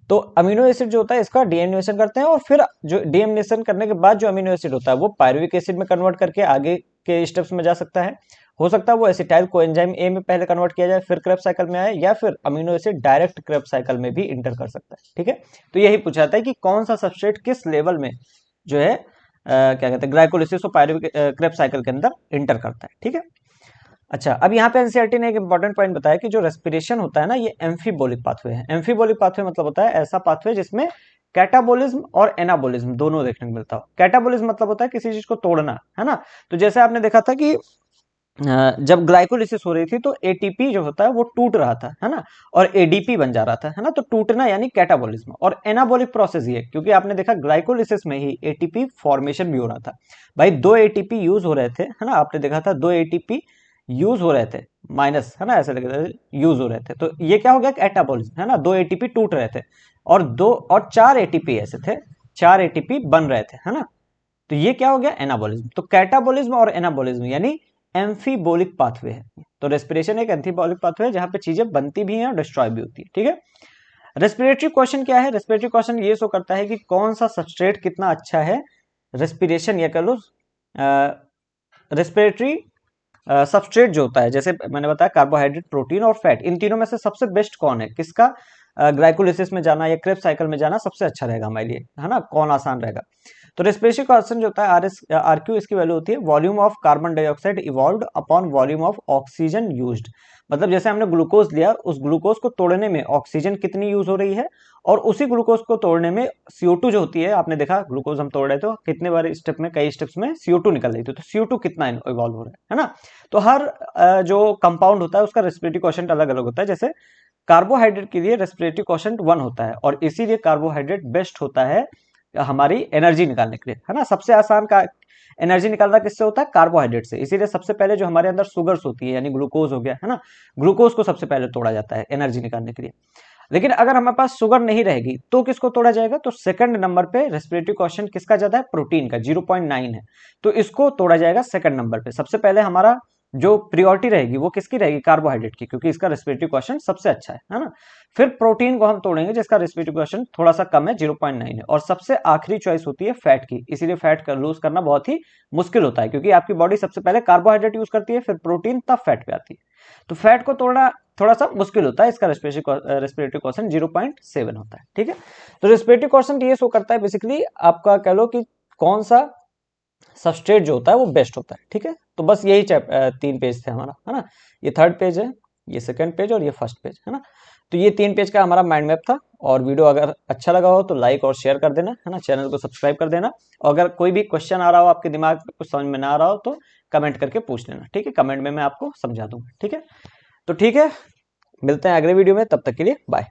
तो अमीनो एसिड जो होता है इसका डीएमिनेशन करते हैं, और फिर जो डीएमिनेशन करने के बाद जो अमीनो एसिड होता है वो पायरुविक एसिड में कन्वर्ट करके आगे के स्टेप्स में जा सकता है। हो सकता है वो एसिटाइल कोएंजाइम ए में पहले कन्वर्ट किया जाए, फिर क्रेब्स साइकिल में आए, या फिर amino acid direct Krebs cycle में भी इंटर कर सकता है। ठीक है, तो यही पूछा जाता है कि कौन सा सबस्ट्रेट किस लेवल में जो है क्या कहते हैं ग्लाइकोलिसिस और पायरुविक क्रेब्स साइकिल के अंदर इंटर करता है। ठीक है, अच्छा अब यहाँ पे एनसीईआरटी ने एक इंपॉर्टेंट पॉइंट बताया कि जो रेस्पिरेशन होता है ना, ये एम्फीबोलिक पाथवे है। एम्फीबोलिक पाथवे मतलब होता है ऐसा पाथवे जिसमें कैटाबोलिज्म और एनाबोलिज्म दोनों देखने को मिलता हो। कैटाबोलिज्म मतलब होता है किसी चीज को तोड़ना, है ना। तो जैसे आपने देखा था कि जब ग्लाइकोलिसिस हो रही थी तो एटीपी जो होता है वो टूट रहा था, है ना, और एडीपी बन जा रहा था, है ना। तो टूटना यानी कैटाबोलिज्म। और एनाबोलिक प्रोसेस ये, क्योंकि आपने देखा ग्लाइकोलिसिस में ही एटीपी फॉर्मेशन भी हो रहा था। भाई दो एटीपी यूज हो रहे थे, है ना, आपने देखा था दो एटीपी यूज हो रहे थे, माइनस, है ना, ऐसे लगे थे यूज हो रहे थे। तो ये क्या हो गया, कैटाबोलिज्म, है ना, दो एटीपी टूट रहे थे और दो और चार एटीपी ऐसे थे, चार एटीपी बन रहे थे, है ना। तो ये क्या हो गया, एनाबोलिज्म। तो कैटाबोलिज्म और एनाबोलिज्म यानी एम्फीबोलिक पाथवे है। तो रेस्पिरेशन एक एम्फीबोलिक पाथवे है जहां पे चीजें बनती भी हैं और डिस्ट्रॉय भी होती है। ठीक है, रेस्पिरेटरी क्वेश्चन क्या है, रेस्पिरेटरी क्वेश्चन ये शो करता है कि कौन सा सबस्ट्रेट कितना अच्छा है रेस्पिरेशन, या कह लो रेस्पिरेटरी सबस्ट्रेट जो होता है, जैसे मैंने बताया कार्बोहाइड्रेट, प्रोटीन और फैट, इन तीनों में से सबसे बेस्ट कौन है, किसका ग्लाइकोलिसिस में जाना या क्रेब्स साइकिल में जाना सबसे अच्छा रहेगा हमारे लिए, है ना, कौन आसान रहेगा। तो रेस्पिरेटरी कॉन्स्टेंट जो होता है आरक्यू, इसकी वैल्यू होती है volume of carbon dioxide evolved upon volume of oxygen used. मतलब जैसे हमने ग्लूकोज लिया, उस ग्लूकोज को तोड़ने में ऑक्सीजन कितनी यूज हो रही है, और उसी ग्लूकोज को तोड़ने में CO2 जो होती है, आपने देखा ग्लूकोज हम तोड़ रहे थे कितने बार स्टेप में, कई स्टेप्स में CO2 निकल रही थी, तो CO2 कितना इवॉल्व हो रहा है ना। तो हर जो कंपाउंड होता है उसका रेस्पिरेटरी क्वोशंट अलग अलग होता है। जैसे कार्बोहाइड्रेट के लिए रेस्पिरेटरी क्वोशंट 1 होता है, और इसीलिए कार्बोहाइड्रेट बेस्ट होता है हमारी एनर्जी निकालने के लिए, है ना। सबसे आसान का एनर्जी निकालना किससे होता है, कार्बोहाइड्रेट से। इसीलिए सबसे पहले जो हमारे अंदर शुगर्स होती है, यानी ग्लूकोज हो गया, है ना, ग्लूकोज को सबसे पहले तोड़ा जाता है एनर्जी निकालने के लिए। लेकिन अगर हमारे पास शुगर नहीं रहेगी तो किसको तोड़ा जाएगा, तो सेकंड नंबर पे रेस्पिरेटरी क्वोशंट किसका ज्यादा है, प्रोटीन का, 0.9 है, तो इसको तोड़ा जाएगा सेकंड नंबर पे। सबसे पहले हमारा जो प्रियोरिटी रहेगी वो किसकी रहेगी, कार्बोहाइड्रेट की, क्योंकि इसका रेस्पिरेटरी क्वोशंट सबसे अच्छा है ना। फिर प्रोटीन को हम तोड़ेंगे जिसका रेस्पिरेटरी क्वोशंट थोड़ा सा कम है, 0.9 है, और सबसे आखिरी चॉइस होती है फैट की। इसीलिए फैट का लूज करना बहुत ही मुश्किल होता है, क्योंकि आपकी बॉडी सबसे पहले कार्बोहाइड्रेट यूज करती है, फिर प्रोटीन, तब फैट पे आती है। तो फैट को तोड़ना थोड़ा सा मुश्किल होता है, इसका रेस्पिरेटरी क्वोशंट 0.7 होता है। ठीक है, तो रेस्पिरेटरी क्वोशंट ये शो करता है बेसिकली आपका, कह लो कि कौन सा सबस्ट्रेट जो होता है वो बेस्ट होता है। ठीक है, तो बस यही 3 पेज थे हमारा, है ना। ये थर्ड पेज है, ये सेकंड पेज और ये फर्स्ट पेज, है ना। तो ये 3 पेज का हमारा माइंड मैप था। और वीडियो अगर अच्छा लगा हो तो लाइक और शेयर कर देना, है ना, चैनल को सब्सक्राइब कर देना। और अगर कोई भी क्वेश्चन आ रहा हो आपके दिमाग में, कुछ समझ में ना आ रहा हो, तो कमेंट करके पूछ लेना। ठीक है, कमेंट में मैं आपको समझा दूंगा। ठीक है, तो ठीक है, मिलते हैं अगले वीडियो में, तब तक के लिए बाय।